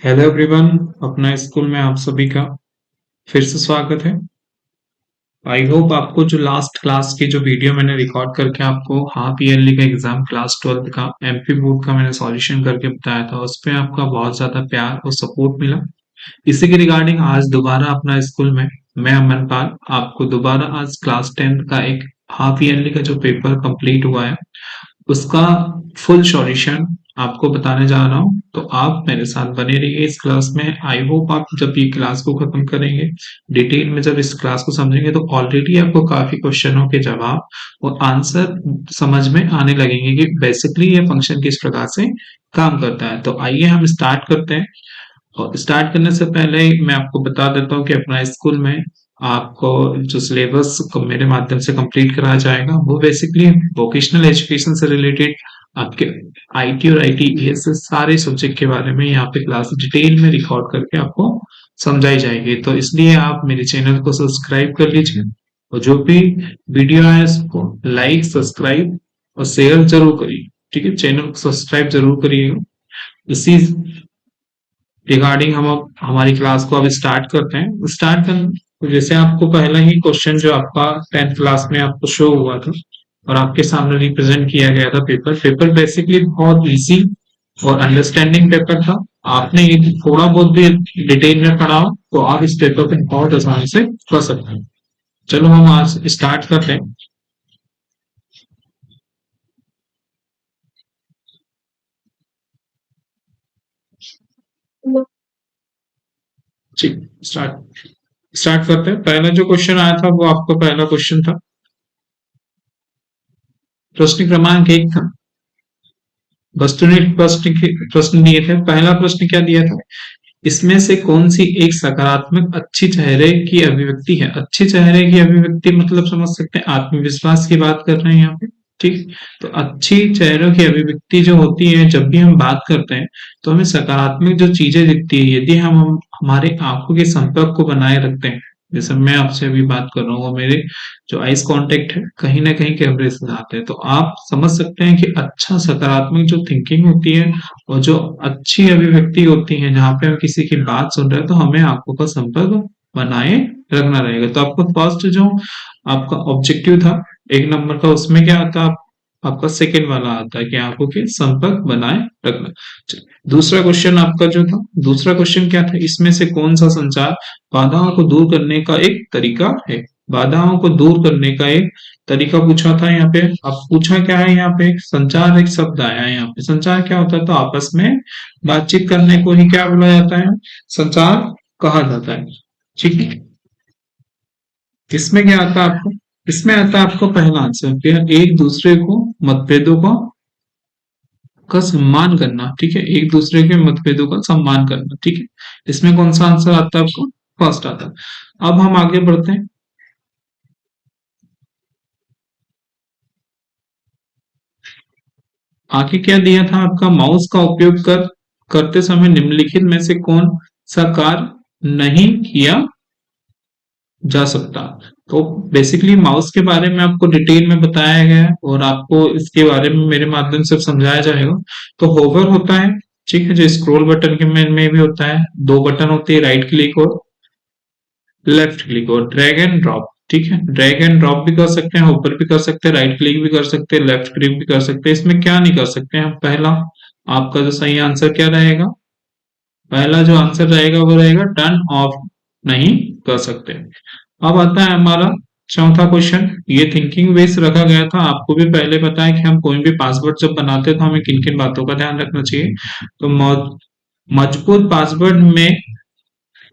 Hello everyone, अपना school में आप सभी का फिर से स्वागत है। आई होप आपको जो लास्ट क्लास की जो वीडियो मैंने रिकॉर्ड करके आपको हाफ ईयरली का एग्जाम क्लास 12 का एमपी बोर्ड का मैंने सॉल्यूशन करके बताया था, उस पे आपका बहुत ज्यादा प्यार और सपोर्ट मिला। इसी के रिगार्डिंग आज दोबारा अपना स्कूल में मैं अमन पाल आपको दोबारा आज क्लास 10 का एक हाफ ईयरली का जो पेपर कंप्लीट हुआ है उसका फुल सॉल्यूशन आपको बताने जा रहा हूँ। तो आप मेरे साथ बने रहिए इस क्लास में। आई होप आप जब ये क्लास को खत्म करेंगे, डिटेल में जब इस क्लास को समझेंगे, तो ऑलरेडी आपको काफी क्वेश्चनों के जवाब और आंसर समझ में आने लगेंगे कि बेसिकली ये फंक्शन किस प्रकार से काम करता है। तो आइए हम स्टार्ट करते हैं। और स्टार्ट करने से पहले ही मैं आपको बता देता हूँ कि अपना स्कूल में आपको जो सिलेबस को मेरे माध्यम से कंप्लीट कराया जाएगा वो बेसिकली वोकेशनल एजुकेशन से रिलेटेड आपके आईटी और आईटीईएस से सारे सब्जेक्ट के बारे में यहाँ पे क्लास डिटेल में रिकॉर्ड करके आपको समझाई जाएगी। तो इसलिए आप मेरे चैनल को सब्सक्राइब कर लीजिए और जो भी वीडियो है उसको लाइक, सब्सक्राइब और शेयर जरूर करिए। ठीक है, चैनल को सब्सक्राइब जरूर करिएगा। इसी रिगार्डिंग हम अब हमारी क्लास को अब स्टार्ट करते हैं। स्टार्ट कर तो जैसे आपको पहला ही क्वेश्चन जो आपका 10th क्लास में आपको शो हुआ था और आपके सामने रिप्रेजेंट किया गया था पेपर पेपर बेसिकली बहुत इजी और अंडरस्टैंडिंग पेपर था। आपने ये थोड़ा बहुत भी डिटेल में पढ़ा हो तो आप इस पेपर को बहुत आसानी से कर सकते हैं। चलो हम आज स्टार्ट करते हैं। ठीक, स्टार्ट स्टार्ट करते हैं। पहला जो क्वेश्चन आया था वो आपका पहला क्वेश्चन था, प्रश्न क्रमांक 1 था। वस्तुनिष्ठ प्रश्न दिए थे। पहला प्रश्न क्या दिया था, इसमें से कौन सी एक सकारात्मक अच्छी चेहरे की अभिव्यक्ति है। अच्छी चेहरे की अभिव्यक्ति मतलब समझ सकते हैं आत्मविश्वास की बात कर रहे हैं यहाँ पे। ठीक, तो अच्छी चेहरों की अभिव्यक्ति जो होती है जब भी हम बात करते हैं तो हमें सकारात्मक जो चीजें दिखती है, यदि हम हमारे आंखों के संपर्क को बनाए रखते हैं, जैसे मैं आपसे अभी बात कर रहा हूँ, वो मेरे जो आइस कांटेक्ट है कहीं ना कहीं कैमरे से आते हैं, तो आप समझ सकते हैं कि अच्छा सकारात्मक जो थिंकिंग होती है और जो अच्छी अभिव्यक्ति होती है, जहाँ पे हम किसी की बात सुन रहे हैं तो हमें आंखों का संपर्क बनाए रखना रहेगा। तो आपको फर्स्ट जो आपका ऑब्जेक्टिव था 1 नंबर का, उसमें क्या आता है, आपका सेकंड वाला आता है कि आंखों के संपर्क बनाए रखना। दूसरा क्वेश्चन आपका जो था, दूसरा क्वेश्चन क्या था, इसमें से कौन सा संचार बाधाओं को दूर करने का एक तरीका है। बाधाओं को दूर करने का एक तरीका पूछा था यहाँ पे। अब पूछा क्या है यहाँ पे, संचार एक शब्द आया है यहाँ पे। संचार क्या होता है, तो आपस में बातचीत करने को ही क्या बोला जाता है, संचार कहा जाता है। ठीक है, इसमें क्या आता है आपको, इसमें आता है आपको पहला आंसर कि एक दूसरे को मतभेदों का सम्मान करना। ठीक है, एक दूसरे के मतभेदों का सम्मान करना। ठीक है, इसमें कौन सा आंसर आता है आपको, फर्स्ट आता है। अब हम आगे बढ़ते हैं। आगे क्या दिया था आपका, माउस का उपयोग करते समय निम्नलिखित में से कौन सा कार्य नहीं किया जा सकता। तो बेसिकली माउस के बारे में आपको डिटेल में बताया गया है और आपको इसके बारे में मेरे माध्यम से समझाया जाएगा। तो होवर होता है, ठीक है, जो स्क्रॉल बटन के में भी होता है। दो बटन होते हैं, राइट क्लिक और लेफ्ट क्लिक और ड्रैग एंड ड्रॉप। ठीक है, ड्रैग एंड ड्रॉप भी कर सकते हैं, ऊपर भी कर सकते हैं, राइट क्लिक भी कर सकते हैं, लेफ्ट क्लिक भी कर सकते हैं। इसमें क्या नहीं कर सकते हैं, पहला आपका जो सही आंसर क्या रहेगा, पहला जो आंसर रहेगा वो रहेगा टर्न ऑफ नहीं कर सकते। अब आता है हमारा चौथा क्वेश्चन। ये थिंकिंग बेस रखा गया था, आपको भी पहले पता है कि हम कोई भी पासवर्ड जब बनाते हैं तो हमें किन किन बातों का ध्यान रखना चाहिए। तो मजबूत पासवर्ड में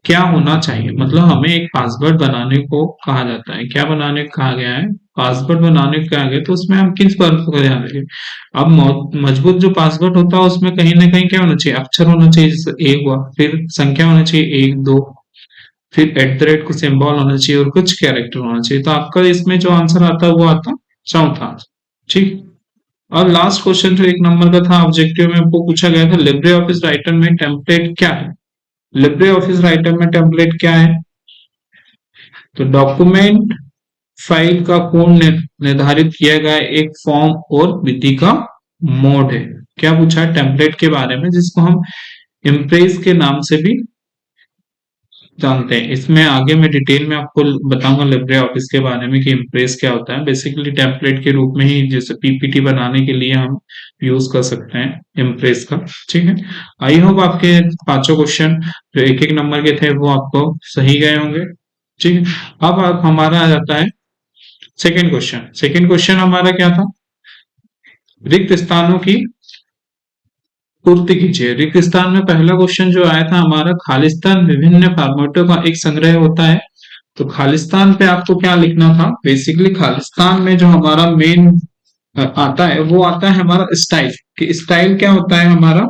क्या होना चाहिए, मतलब हमें एक पासवर्ड बनाने को कहा जाता है, क्या बनाने को कहा गया है, पासवर्ड बनाने को कहा गया, तो उसमें हम किस बातों का ध्यान रखें। अब मजबूत जो पासवर्ड होता है उसमें कहीं ना कहीं क्या होना चाहिए, अक्षर होना चाहिए, जैसे एक हुआ, फिर संख्या होना चाहिए 1 2, फिर एट द रेट कुछ सिंबल होना चाहिए और कुछ कैरेक्टर होना चाहिए। तो आपका इसमें जो आंसर आता है वो आता चौथा। ठीक, और लास्ट क्वेश्चन जो 1 नंबर का था ऑब्जेक्टिव में, वो पूछा गया था लिब्रे ऑफिस राइटर में टेम्पलेट क्या है। लिब्रे ऑफिस राइटर में टेम्पलेट क्या है, तो डॉक्यूमेंट फाइल का पूर्ण निर्धारित किया गया एक फॉर्म और विधि का मोड है। क्या पूछा है, टेम्पलेट के बारे में, जिसको हम इम्प्रेस के नाम से भी जानते हैं। इसमें आगे मैं डिटेल में आपको बताऊंगा लिब्रे ऑफिस के बारे में कि इम्प्रेस क्या होता है। बेसिकली टेम्पलेट के रूप में ही जैसे पीपीटी बनाने के लिए हम यूज कर सकते हैं इम्प्रेस का। ठीक है, आई होप आपके पांचों क्वेश्चन जो एक एक नंबर के थे वो आपको सही गए होंगे। ठीक है, अब आप हमारा आ जाता है सेकेंड क्वेश्चन। सेकेंड क्वेश्चन हमारा क्या था? रिक्त स्थानों की पूर्ति कीजिए। रिक्त स्थान में पहला क्वेश्चन जो आया था हमारा, खालिस्तान विभिन्न फॉर्मेटों का एक संग्रह होता है। तो खालिस्तान पे आपको क्या लिखना था? बेसिकली खालिस्तान में जो हमारा मेन आता है वो आता है हमारा स्टाइल। कि स्टाइल क्या होता है हमारा?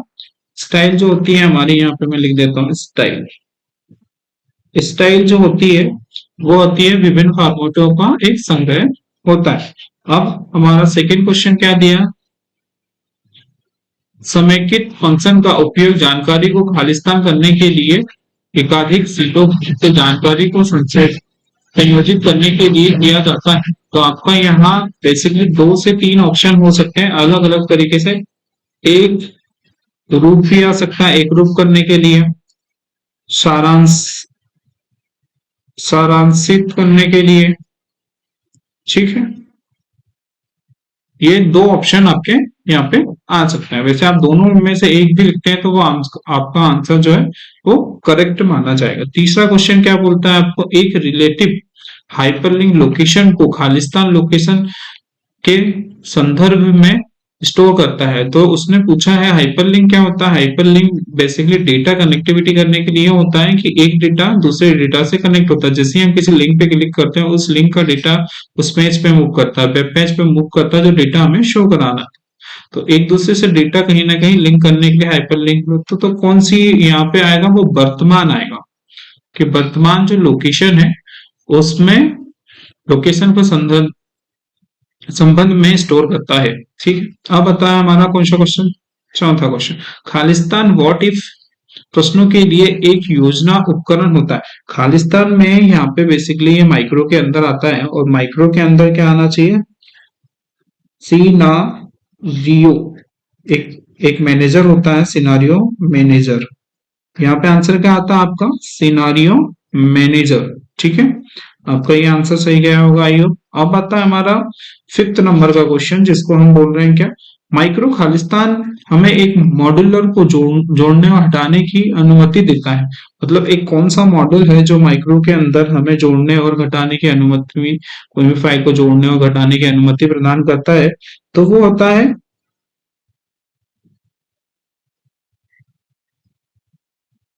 स्टाइल जो होती है हमारी, यहाँ पे मैं लिख देता हूँ स्टाइल। स्टाइल जो होती है वो होती है विभिन्न फॉर्मेटों का एक संग्रह होता है। अब हमारा सेकेंड क्वेश्चन क्या दिया? समेकित फंक्शन का उपयोग जानकारी को खालिस्तान करने के लिए एकाधिक सीटों से जानकारी को संयोजित करने के लिए किया जाता है। तो आपका यहाँ बेसिकली 2 से 3 ऑप्शन हो सकते हैं अलग अलग तरीके से। एक रूप भी आ सकता है एक रूप करने के लिए, सारांश सारांशित करने के लिए। ठीक है, ये 2 ऑप्शन आपके यहाँ पे आ सकते हैं। वैसे आप दोनों में से एक भी लिखते हैं तो वो आपका आंसर जो है वो करेक्ट माना जाएगा। तीसरा क्वेश्चन क्या बोलता है आपको? एक रिलेटिव हाइपरलिंक लोकेशन को खालिस्तान लोकेशन के संदर्भ में स्टोर करता है। तो उसने पूछा है हाइपरलिंक क्या होता है। हाइपरलिंक बेसिकली डेटा कनेक्टिविटी करने के लिए होता है कि एक डेटा दूसरे डेटा से कनेक्ट होता है। जैसे ही हम किसी लिंक पे क्लिक करते हैं उस लिंक का डेटा उस पेज पे मूव करता है, वेब पेज पे मूव करता है जो डेटा हमें शो कराना है। तो एक दूसरे से डेटा कहीं ना कहीं लिंक करने के लिए हाइपरलिंक तो कौन सी यहाँ पे आएगा? वो वर्तमान आएगा। कि वर्तमान जो लोकेशन है उसमें लोकेशन को संबंध में स्टोर करता है। ठीक है, अब बताया हमारा कौन सा क्वेश्चन? चौथा क्वेश्चन, खालिस्तान व्हाट इफ प्रश्नों के लिए एक योजना उपकरण होता है। खालिस्तान में यहाँ पे बेसिकली ये माइक्रो के अंदर आता है और माइक्रो के अंदर क्या आना चाहिए? सिनारियो। एक मैनेजर होता है, सिनारियो मैनेजर। यहाँ पे आंसर क्या आता है आपका? Scenario manager. ठीक है, आपका ये आंसर सही गया होगा आई होप। अब आता है हमारा फिफ्थ नंबर का क्वेश्चन जिसको हम बोल रहे हैं क्या? माइक्रो खालिस्तान हमें एक मॉड्यूलर को जोड़ने और हटाने की अनुमति देता है। मतलब एक कौन सा मॉड्यूल है जो माइक्रो के अंदर हमें जोड़ने और घटाने की अनुमति, कोई भी फाइल को जोड़ने और घटाने की अनुमति प्रदान करता है? तो वो होता है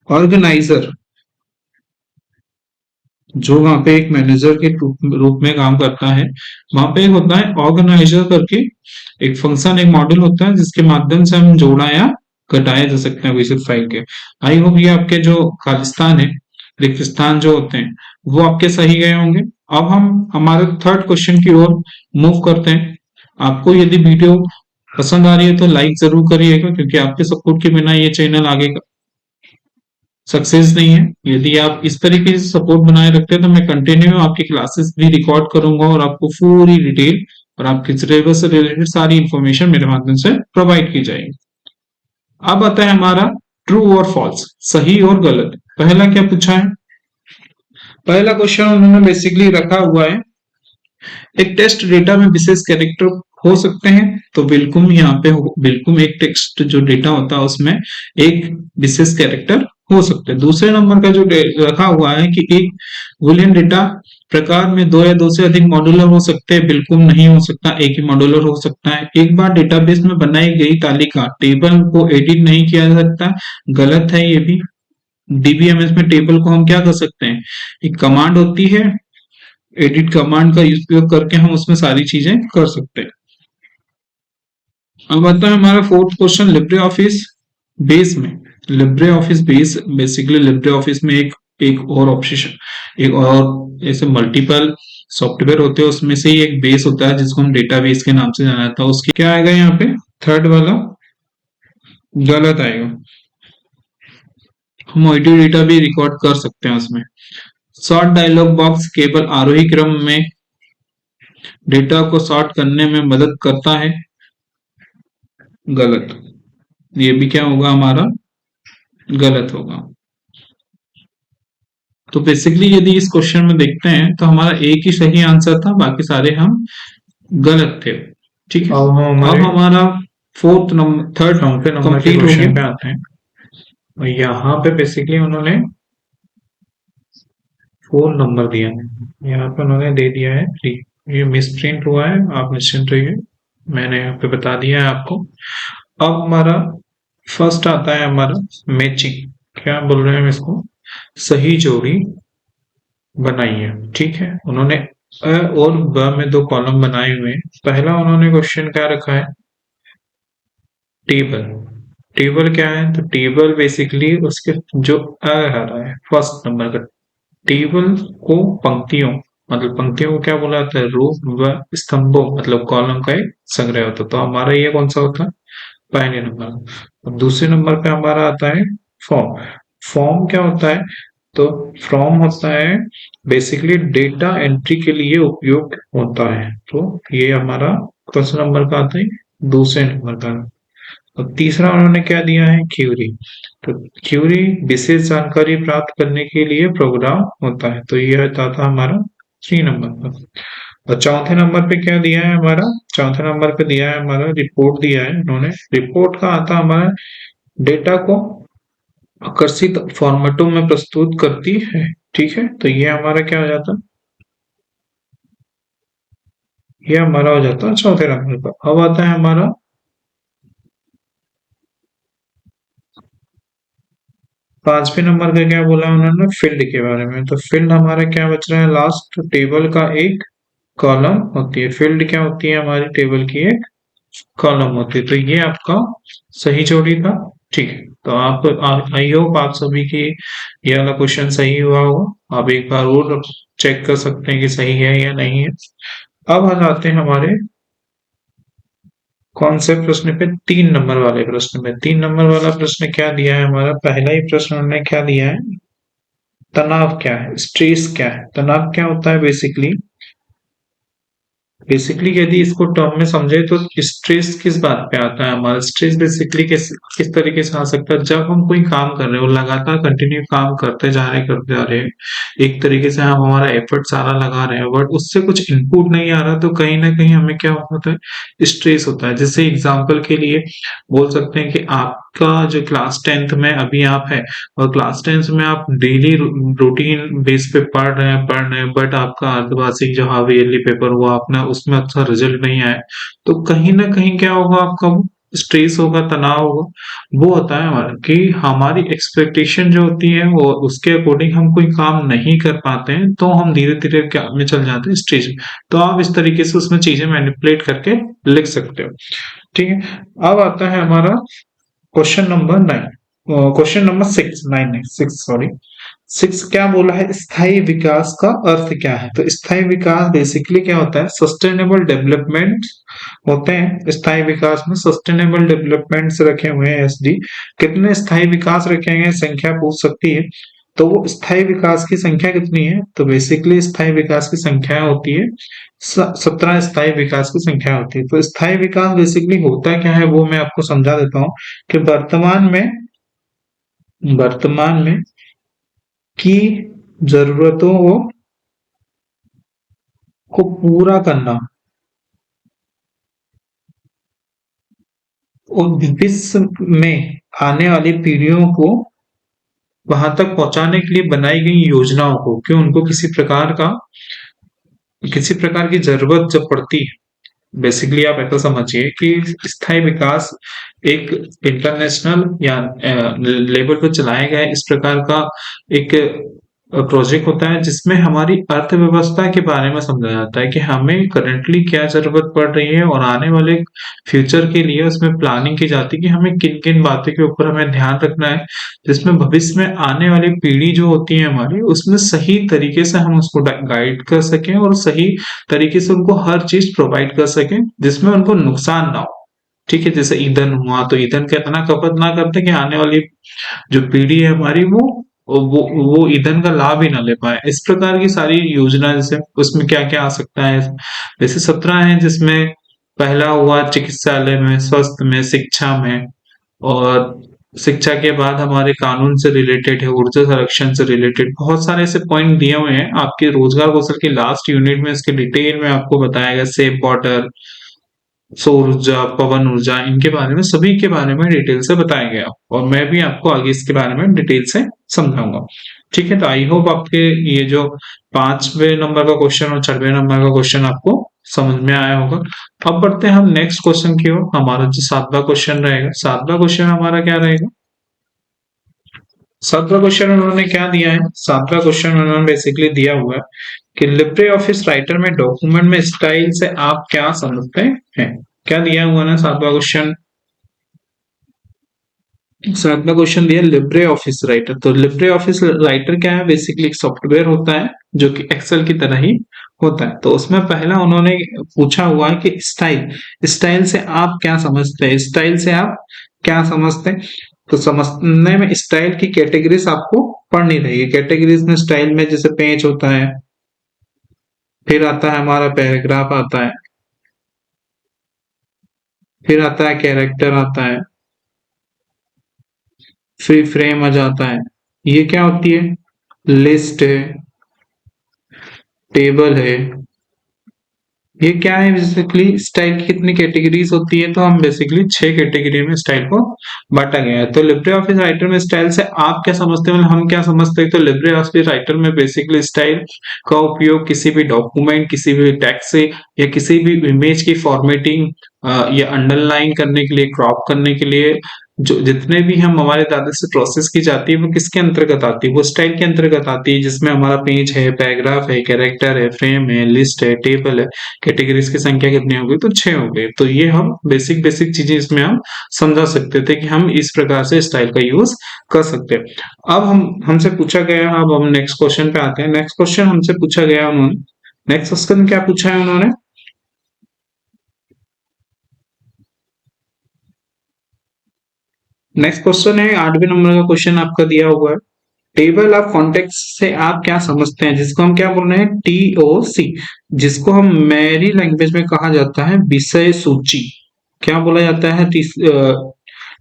ऑर्गेनाइजर। जो वहां पे एक मैनेजर के रूप में काम करता है, वहां पे एक होता है ऑर्गेनाइजर करके एक फंक्शन, एक मॉड्यूल होता है जिसके माध्यम से हम जोड़ा या घटाया जा सकते हैं किसी फाइल के। आई होप ये आपके जो खालिस्तान है, रिक्त स्थान जो होते हैं वो आपके सही गए होंगे। अब हम हमारे थर्ड क्वेश्चन की ओर मूव करते हैं। आपको यदि वीडियो पसंद आ रही है तो लाइक जरूर करिएगा, क्योंकि आपके सपोर्ट के बिना ये चैनल आगे सक्सेस नहीं है। यदि आप इस तरीके से सपोर्ट बनाए रखते हैं तो मैं कंटिन्यू आपकी क्लासेस भी रिकॉर्ड करूंगा और आपको पूरी डिटेल और आपके सिलेबस से रिलेटेड सारी इंफॉर्मेशन मेरे माध्यम से प्रोवाइड की जाएगी। अब आता है हमारा ट्रू और फॉल्स, सही और गलत। पहला क्या पूछा है? पहला क्वेश्चन उन्होंने बेसिकली रखा हुआ है, एक टेस्ट डेटा में विशेष कैरेक्टर हो सकते हैं। तो बिल्कुल यहाँ पे बिल्कुल एक टेक्स्ट जो डेटा होता है उसमें एक विशेष कैरेक्टर हो सकते हैं। दूसरे नंबर का जो रखा हुआ है कि एक बुलियन डेटा प्रकार में 2 या 2 से अधिक मॉड्यूलर हो सकते हैं। बिल्कुल नहीं हो सकता, एक ही मॉड्यूलर हो सकता है। एक बार डेटाबेस में बनाई गई तालिका टेबल को एडिट नहीं किया जा सकता, गलत है ये भी। डीबीएमएस में टेबल को हम क्या कर सकते हैं? एक कमांड होती है, एडिट कमांड का उपयोग करके हम उसमें सारी चीजें कर सकते हैं। अब आता है हमारा fourth question, Libre Office Base में। Libre Office Base basically Libre Office में एक और ऑप्शन, एक और ऐसे मल्टीपल सॉफ्टवेयर होते हैं, उसमें से ही एक बेस होता है जिसको हम डेटाबेस के नाम से जाना जाता है। उसकी क्या आएगा यहाँ पे? थर्ड वाला गलत आएगा। हम ऑडियो डेटा भी रिकॉर्ड कर सकते हैं उसमें। सॉर्ट डायलॉग बॉक्स केवल आरोही क्रम में डेटा को सॉर्ट करने में मदद करता है, गलत। ये भी क्या होगा हमारा? गलत होगा। तो बेसिकली यदि इस क्वेश्चन में देखते हैं तो हमारा एक ही सही आंसर था, बाकी सारे हम गलत थे। ठीक है, अब हमारा fourth number third number complete हो गया पे आते हैं। और यहाँ पे बेसिकली उन्होंने 4 नंबर दिया है, यहाँ पे उन्होंने दे दिया है 3। ये मिस प्रिंट हुआ है, आप निश्चिंत रहिए, मैंने यहाँ पे बता दिया है आपको। अब हमारा फर्स्ट आता है हमारा मैचिंग, क्या बोल रहे हैं हम इसको, सही जोड़ी बनाई है। ठीक है, उन्होंने अ और ब में 2 कॉलम बनाए हुए हैं। पहला उन्होंने क्वेश्चन क्या रखा है, टेबल। टेबल क्या है, तो टेबल बेसिकली उसके जो आ रहा है फर्स्ट नंबर का, टेबल को पंक्तियों, मतलब पंक्तियों को क्या बोला जाता है, रो व स्तंभों, मतलब कॉलम का एक संग्रह होता है। तो हमारा ये कौन सा होता है, पहले नंबर। अब दूसरे नंबर पे हमारा आता है फॉर्म। फॉर्म क्या होता है, तो फ्रॉम होता है बेसिकली डेटा एंट्री के लिए उपयोग होता है। तो ये हमारा कौन सा नंबर का आता है, दूसरे नंबर का। अब तीसरा उन्होंने क्या दिया है, क्यूरी। तो क्यूरी विशेष जानकारी प्राप्त करने के लिए प्रोग्राम होता है। तो ये होता था हमारा 3 नंबर पर। और चौथे नंबर पे क्या दिया है हमारा, चौथे नंबर पे दिया है हमारा रिपोर्ट दिया है उन्होंने। रिपोर्ट का आता हमारा डेटा को आकर्षित फॉर्मेटों में प्रस्तुत करती है। ठीक है, तो ये हमारा क्या हो जाता है, ये हमारा हो जाता है चौथे नंबर पर। अब आता है हमारा पांचवें नंबर का, क्या बोला उन्होंने, फील्ड के बारे में। तो फील्ड हमारा क्या बच रहा है, लास्ट टेबल का एक कॉलम होती है। फील्ड क्या होती है, हमारी टेबल की एक कॉलम होती है। तो ये आपका सही जोड़ी था। ठीक है, तो आप आई होप आप सभी की ये वाला क्वेश्चन सही हुआ होगा। आप एक बार और चेक कर सकते हैं कि सही है या नहीं है। अब आ जाते हैं हमारे कौन से प्रश्न पे, 3 नंबर वाले प्रश्न में। 3 नंबर वाला प्रश्न क्या दिया है हमारा, पहला ही प्रश्न उन्होंने क्या दिया है, तनाव क्या है, स्ट्रेस क्या है। तनाव क्या होता है, बेसिकली यदि इसको टर्म में समझे तो स्ट्रेस किस बात पे आता है हमारा, स्ट्रेस बेसिकली किस तरीके से आ सकता है, जब हम कोई काम कर रहे हो, लगातार कंटिन्यू काम करते जा रहे हैं, एक तरीके से हम हमारा एफर्ट सारा लगा रहे हैं, बट उससे कुछ इनपुट नहीं आ रहा, तो कहीं ना कहीं हमें क्या होता है, स्ट्रेस होता है। जैसे एग्जाम्पल के लिए बोल सकते हैं कि आपका जो क्लास 10th में अभी आप है, और क्लास 10th में आप डेली रूटीन बेस पे पढ़ रहे हैं, बट आपका अर्धवार्षिक जो हाफ ईयरली पेपर हुआ अपना, उसमें अच्छा रिजल्ट नहीं आया, तो कहीं ना कहीं क्या होगा, आपका स्ट्रेस होगा, तनाव होगा। वो होता है हमारा कि हमारी एक्सपेक्टेशन जो होती है वो उसके अकॉर्डिंग हम कोई काम नहीं कर पाते हैं, तो हम धीरे धीरे क्या में चल जाते हैं, स्टेज में। तो आप इस तरीके से उसमें चीजें मैनिपुलेट करके लिख सकते हो। ठीक है, अब आता है हमारा क्वेश्चन नंबर 9, क्वेश्चन नंबर 6, 9 नहीं 6 सॉरी। 6 क्या बोला है, स्थायी विकास का अर्थ क्या है। तो स्थायी विकास बेसिकली क्या होता है, सस्टेनेबल डेवलपमेंट होते हैं। स्थायी विकास में सस्टेनेबल डेवलपमेंट्स रखे हुए हैं, एसडी। कितने स्थायी विकास रखे गए, संख्या पूछ सकती है। तो वो स्थायी विकास की संख्या कितनी है, तो बेसिकली स्थायी विकास की संख्या होती है 17 स्थायी विकास की संख्या होती है। तो स्थायी विकास बेसिकली होता क्या है, वो मैं आपको समझा देता हूँ कि वर्तमान में की जरूरतों को पूरा करना और विश्व में आने वाली पीढ़ियों को वहां तक पहुंचाने के लिए बनाई गई योजनाओं को, कि उनको किसी प्रकार की जरूरत जब पड़ती है, बेसिकली आप ऐसा समझिए कि स्थायी विकास एक इंटरनेशनल या लेवल पर चलाया गया इस प्रकार का एक प्रोजेक्ट होता है, जिसमें हमारी अर्थव्यवस्था के बारे में समझा जाता है कि हमें करंटली क्या जरूरत पड़ रही है, और आने वाले फ्यूचर के लिए उसमें प्लानिंग की जाती है कि हमें किन किन बातों के ऊपर हमें ध्यान रखना है, जिसमें भविष्य में आने वाली पीढ़ी जो होती है हमारी, उसमें सही तरीके से हम उसको गाइड कर सकें, और सही तरीके से उनको हर चीज प्रोवाइड कर सकें जिसमें उनको नुकसान ना हो। ठीक है, जैसे ईंधन हुआ, तो ईंधन का इतना खपत ना करते कि आने वाली जो पीढ़ी है हमारी, वो ईंधन का लाभ ही ना ले पाए। इस प्रकार की सारी योजना, जैसे उसमें क्या क्या आ सकता है, जैसे 17 है, जिसमें पहला हुआ चिकित्सालय में, स्वास्थ्य में, शिक्षा में, और शिक्षा के बाद हमारे कानून से रिलेटेड है, ऊर्जा संरक्षण से रिलेटेड बहुत सारे ऐसे पॉइंट दिए हुए हैं। आपके रोजगार कौशल के लास्ट यूनिट में इसके डिटेल में आपको बताया गया, सेफ वाटर, सौर ऊर्जा, पवन ऊर्जा, इनके बारे में, सभी के बारे में डिटेल से बताया गया, और मैं भी आपको आगे इसके बारे में डिटेल से समझाऊंगा। ठीक है, तो आई होप आपके ये जो 5वें नंबर का क्वेश्चन और 6वें नंबर का क्वेश्चन आपको समझ में आया होगा। अब बढ़ते हैं हम नेक्स्ट क्वेश्चन की ओर। हमारा जो 7वां क्वेश्चन रहेगा, 7वां क्वेश्चन हमारा क्या रहेगा? 7वां क्वेश्चन उन्होंने क्या दिया है? 7वां क्वेश्चन उन्होंने बेसिकली दिया हुआ है कि लिब्रे ऑफिस राइटर में डॉक्यूमेंट में स्टाइल से आप क्या समझते हैं? क्या दिया हुआ ना 7वां क्वेश्चन? 7वां क्वेश्चन दिया लिब्रे ऑफिस राइटर। तो लिब्रे ऑफिस राइटर क्या है? बेसिकली एक सॉफ्टवेयर होता है जो कि एक्सेल की तरह ही होता है। तो उसमें पहला उन्होंने पूछा हुआ है कि स्टाइल, स्टाइल से आप क्या समझते हैं? स्टाइल से आप क्या समझते हैं? तो समझने में स्टाइल की कैटेगरीज आपको पढ़नी रहेगी। कैटेगरीज में स्टाइल में जैसे पेज होता है, फिर आता है हमारा पैराग्राफ आता है, फिर आता है कैरेक्टर आता है, फिर फ्रेम आ जाता है। ये क्या होती है? लिस्ट है, टेबल है। ये क्या है? बेसिकली स्टाइल की कितनी कैटेगरीज होती है? तो हम बेसिकली 6 कैटेगरी में स्टाइल को बांटा गया है। तो लिब्रे ऑफिस राइटर में स्टाइल से आप क्या समझते हैं, मतलब हम क्या समझते हैं? तो लिब्रे ऑफिस राइटर में बेसिकली स्टाइल का उपयोग किसी भी डॉक्यूमेंट, किसी भी टेक्स्ट से, या किसी भी इमेज की फॉर्मेटिंग या अंडरलाइन करने के लिए, क्रॉप करने के लिए, जो जितने भी हम हमारे दादा से प्रोसेस की जाती है, वो किसके अंतर्गत आती है? वो स्टाइल के अंतर्गत आती है, जिसमें हमारा पेज है, पैराग्राफ है, कैरेक्टर है, फ्रेम है, लिस्ट है, टेबल है। कैटेगरीज की संख्या कितनी हो गई? तो 6 हो गई। तो ये हम बेसिक बेसिक चीजें इसमें हम समझा सकते थे कि हम इस प्रकार से स्टाइल का यूज कर सकते हैं। अब हम हमसे पूछा गया, अब हम नेक्स्ट क्वेश्चन पे आते हैं। नेक्स्ट क्वेश्चन हमसे पूछा गया उन्होंने, नेक्स्ट क्वेश्चन क्या पूछा है उन्होंने? नेक्स्ट क्वेश्चन है 8वें नंबर का क्वेश्चन आपका दिया हुआ है। टेबल ऑफ कॉन्टेक्स्ट से आप क्या समझते हैं? जिसको हम क्या बोल रहे हैं? TOC, जिसको हम मेरी लैंग्वेज में कहा जाता है विषय सूची। क्या बोला जाता है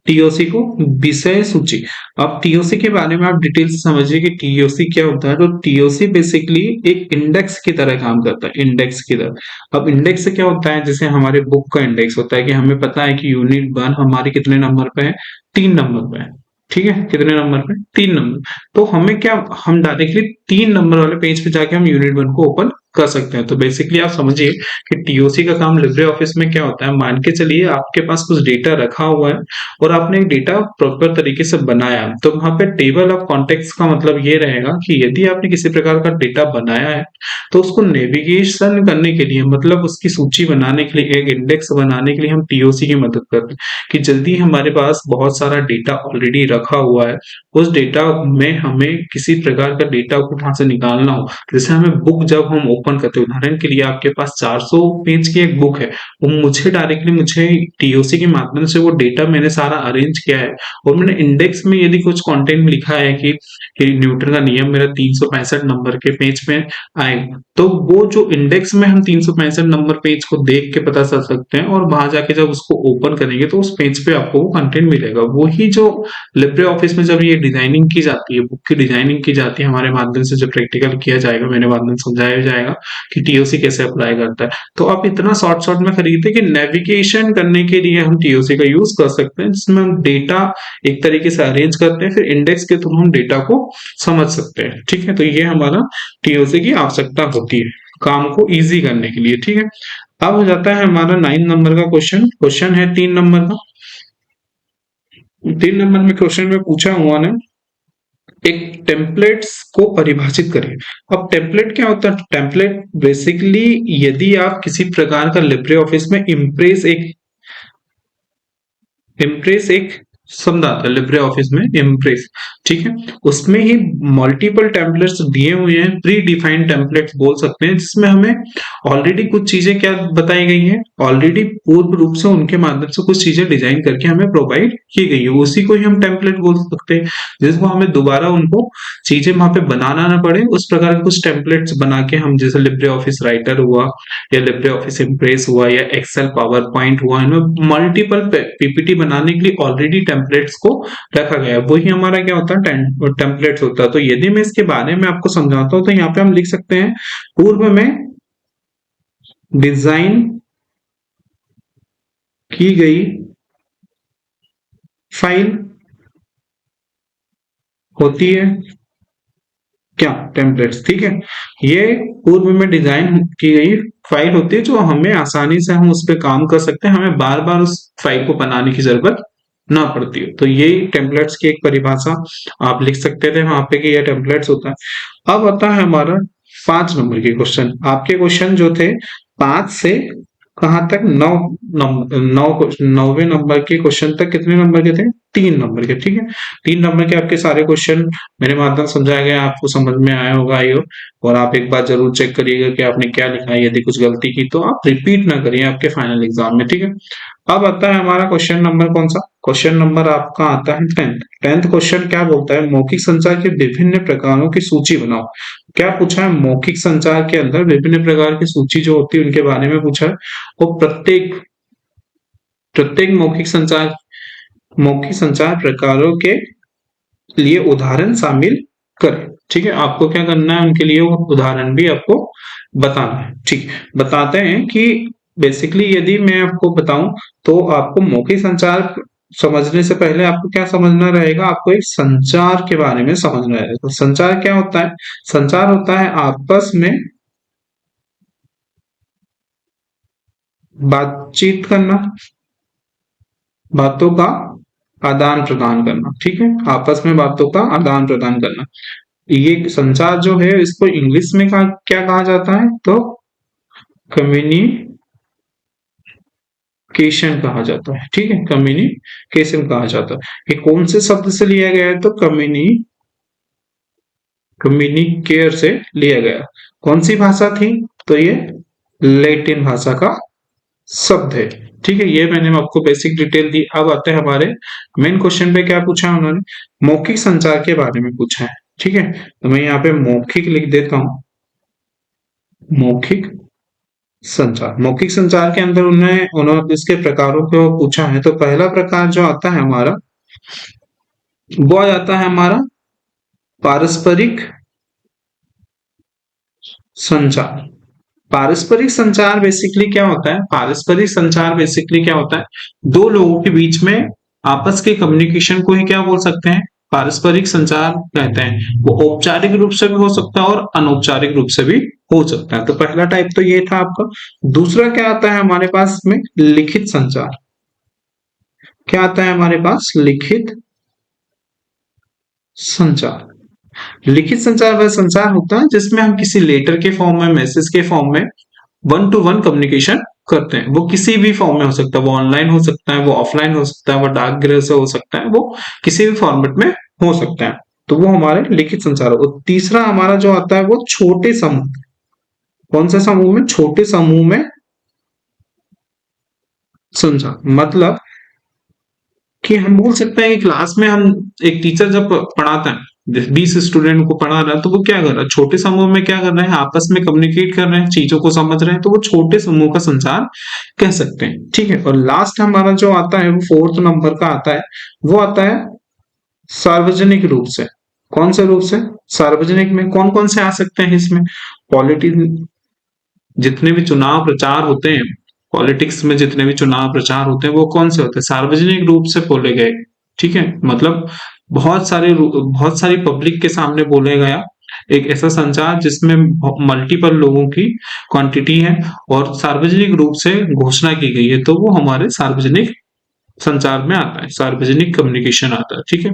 TOC को? विषय सूची। अब TOC के बारे में आप डिटेल से समझिए कि TOC क्या होता है। तो TOC बेसिकली एक इंडेक्स की तरह काम करता है, इंडेक्स की तरह। अब इंडेक्स से क्या होता है? जैसे हमारे बुक का इंडेक्स होता है कि हमें पता है कि यूनिट 1 हमारी कितने नंबर पे है? 3 नंबर पे है। ठीक है, कितने नंबर पे? 3 नंबर। तो हमें क्या, हम डायरेक्टली 3 नंबर वाले पेज पे जाके हम यूनिट 1 को ओपन कर सकते हैं। तो बेसिकली आप समझिए कि TOC का काम लिब्रे ऑफिस में क्या होता है। मान के चलिए आपके पास कुछ डेटा रखा हुआ है और आपने एक डेटा प्रॉपर तरीके से बनाया, तो वहां पे टेबल ऑफ कॉन्टेक्स्ट का मतलब ये रहेगा कि यदि आपने किसी प्रकार का डेटा बनाया है, तो उसको नेविगेशन करने के लिए, मतलब उसकी सूची बनाने के लिए, एक इंडेक्स बनाने के लिए हम TOC की मदद करते हैं। कि जल्दी हमारे पास बहुत सारा डेटा ऑलरेडी रखा हुआ है, उस डेटा में हमें किसी प्रकार का डेटा को कहाँ से निकालना हो, जैसे हमें बुक जब हम ओपन करते हैं, उदाहरण के लिए आपके पास 400 पेज की एक बुक है, वो मुझे डायरेक्टली, मुझे TOC के माध्यम से वो डेटा मैंने सारा अरेंज किया है, और मैंने इंडेक्स में यदि कुछ कंटेंट लिखा है कि न्यूटन का नियम मेरा 365 नंबर के पेज पे आएगा, तो वो जो इंडेक्स में हम 365 नंबर पेज को देख के पता कर सकते हैं, और वहां जाके जब उसको ओपन करेंगे तो उस पेज पे आपको वो कंटेंट मिलेगा। वही जो लिब्रे ऑफिस में जब ये डिजाइनिंग की जाती है, बुक की डिजाइनिंग की जाती है हमारे माध्यम से, जो प्रैक्टिकल किया जाएगा, मेरे माध्यम से समझाया जाएगा कि TOC कैसे अप्लाई करता है। तो आप इतना शॉर्ट शॉर्ट में खरीदते कि नेविगेशन करने के लिए हम TOC का यूज कर सकते हैं, जिसमें हम डेटा एक तरीके से अरेंज करते हैं, फिर इंडेक्स के थ्रू हम डेटा को समझ सकते हैं। ठीक है, तो ये हमारा TOC की आवश्यकता होती है काम को इजी करने के लिए। ठीक है, अब हो जाता है हमारा 9 नंबर का क्वेश्चन। क्वेश्चन है 3 नंबर का। 3 नंबर में क्वेश्चन में पूछा हुआ ने एक टेम्पलेट्स को परिभाषित करें। अब टेम्पलेट क्या होता है? टेम्पलेट बेसिकली यदि आप किसी प्रकार का लिब्रे ऑफिस में इम्प्रेस एक शब्द आता है लिब्रे ऑफिस में, इम्प्रेस। ठीक है, उसमें ही मल्टीपल टेम्पलेट्स दिए हुए हैं, प्री डिफाइंड टेम्पलेट्स बोल सकते हैं, जिसमें हमें ऑलरेडी कुछ चीजें क्या बताई गई हैं, ऑलरेडी पूर्व रूप से उनके माध्यम से कुछ चीजें डिजाइन करके हमें प्रोवाइड की गई है, उसी को ही हम टेम्पलेट बोल सकते हैं, जिसको हमें दोबारा उनको चीजें वहां पे बनाना ना पड़े, उस प्रकार के कुछ टेम्पलेट्स बना के हम, जैसे लिब्रे ऑफिस राइटर हुआ, या लिब्रे ऑफिस इम्प्रेस हुआ, या एक्सेल पावर पॉइंट हुआ, इनमें मल्टीपल PPT बनाने के लिए ऑलरेडी टेम्पलेट्स को रखा गया है, वही हमारा क्या होता है, टेम्पलेट्स होता है। तो यदि मैं इसके बारे में आपको समझाता हूँ तो यहाँ पे हम लिख सकते हैं, पूर्व में डिजाइन की गई फाइल होती है क्या, टेम्पलेट्स। ठीक है, ये पूर्व में डिजाइन की गई फाइल होती है जो हमें आसानी से हम उस पर काम कर सकते हैं, हमें बार बार उस फाइल को बनाने की जरूरत ना पड़ती है। तो ये टेम्पलेट्स की एक परिभाषा आप लिख सकते थे वहां पे कि ये टेम्पलेट्स होता है। अब आता है हमारा 5 नंबर के क्वेश्चन। आपके क्वेश्चन जो थे 5 से कहां तक, 9वें नंबर के क्वेश्चन तक कितने नंबर के थे, 3 नंबर के। ठीक है, 3 नंबर के आपके सारे क्वेश्चन मेरे माध्यम समझाया गया, आपको समझ में आया होगा आई हो। और आप एक बार जरूर चेक करिएगा कि आपने क्या लिखा है, यदि कुछ गलती की तो आप रिपीट ना करिए आपके फाइनल एग्जाम में। ठीक है, अब आता है हमारा क्वेश्चन नंबर कौन सा, क्वेश्चन नंबर आपका आता है 10th क्वेश्चन। क्या बोलता है, मौखिक संचार के विभिन्न प्रकारों की सूची बनाओ। क्या पूछा है, मौखिक संचार के अंदर विभिन्न प्रकार की सूची जो होती है उनके बारे में पूछा है। और प्रत्येक प्रत्येक मौखिक संचार प्रकारों के लिए उदाहरण शामिल करें। ठीक है, आपको क्या करना है, उनके लिए वो उदाहरण भी आपको बताना है। ठीक, बताते हैं कि बेसिकली यदि मैं आपको बताऊं तो आपको मौखिक संचार समझने से पहले आपको क्या समझना रहेगा, आपको एक संचार के बारे में समझना रहेगा। तो संचार क्या होता है, संचार होता है आपस में बातचीत करना, बातों का आदान प्रदान करना। ठीक है, आपस में बातों का आदान प्रदान करना, ये संचार जो है इसको इंग्लिश में क्या कहा जाता है, तो कम्युनिकेशन कहा जाता है। ठीक है, कम्युनिकेशन कहा जाता है। ये कौन से शब्द से लिया गया है, तो कम्युनिकेयर से लिया गया। कौन सी भाषा थी, तो ये लैटिन भाषा का शब्द है। ठीक है, ये मैंने आपको बेसिक डिटेल दी। अब आते हैं हमारे मेन क्वेश्चन पे, क्या पूछा है उन्होंने, मौखिक संचार के बारे में पूछा है। ठीक है, तो मैं यहाँ पे मौखिक लिख देता हूं, मौखिक संचार। मौखिक संचार के अंदर उन्होंने इसके प्रकारों को पूछा है। तो पहला प्रकार जो आता है हमारा, वो आ जाता है हमारा पारस्परिक संचार। पारस्परिक संचार बेसिकली क्या होता है, पारस्परिक संचार बेसिकली क्या होता है, दो लोगों के बीच में आपस के कम्युनिकेशन को ही क्या बोल सकते हैं, पारस्परिक संचार कहते हैं। वो औपचारिक रूप से भी हो सकता है और अनौपचारिक रूप से भी हो सकता है। तो पहला टाइप तो ये था आपका। दूसरा क्या आता है हमारे पास में, लिखित संचार। क्या आता है हमारे पास, लिखित संचार। लिखित संचार वह संचार होता है जिसमें हम किसी लेटर के फॉर्म में, मैसेज के फॉर्म में 1-to-1 कम्युनिकेशन करते हैं। वो किसी भी फॉर्म में हो सकता है, वो ऑनलाइन हो सकता है, वो ऑफलाइन हो सकता है, वो डाक गृह से हो सकता है, वो किसी भी फॉर्मेट में हो सकता है। तो वो हमारे लिखित संचार। और तीसरा हमारा जो आता है वो छोटे समूह। कौन से समूह में, छोटे समूह में संचार। मतलब कि हम बोल सकते हैं कि क्लास में हम, एक टीचर जब पढ़ाता है 20 स्टूडेंट को पढ़ा रहा है, तो वो क्या कर रहा है, छोटे समूह में क्या कर रहे हैं, आपस में कम्युनिकेट कर रहे हैं, चीजों को समझ रहे हैं। तो वो छोटे समूह का संचार कह सकते हैं। ठीक है, और लास्ट हमारा जो आता है वो 4th नंबर का आता है, वो आता है सार्वजनिक रूप से। कौन से रूप से, सार्वजनिक में कौन कौन से आ सकते हैं इसमें, पॉलिटिक्स, जितने भी चुनाव प्रचार होते हैं, पॉलिटिक्स में जितने भी चुनाव प्रचार होते हैं वो कौन से होते हैं, सार्वजनिक रूप से बोले गए। ठीक है, मतलब बहुत सारी पब्लिक के सामने बोले गया एक ऐसा संचार जिसमें मल्टीपल लोगों की क्वांटिटी है और सार्वजनिक रूप से घोषणा की गई है, तो वो हमारे सार्वजनिक संचार में आता है, सार्वजनिक कम्युनिकेशन आता है। ठीक है,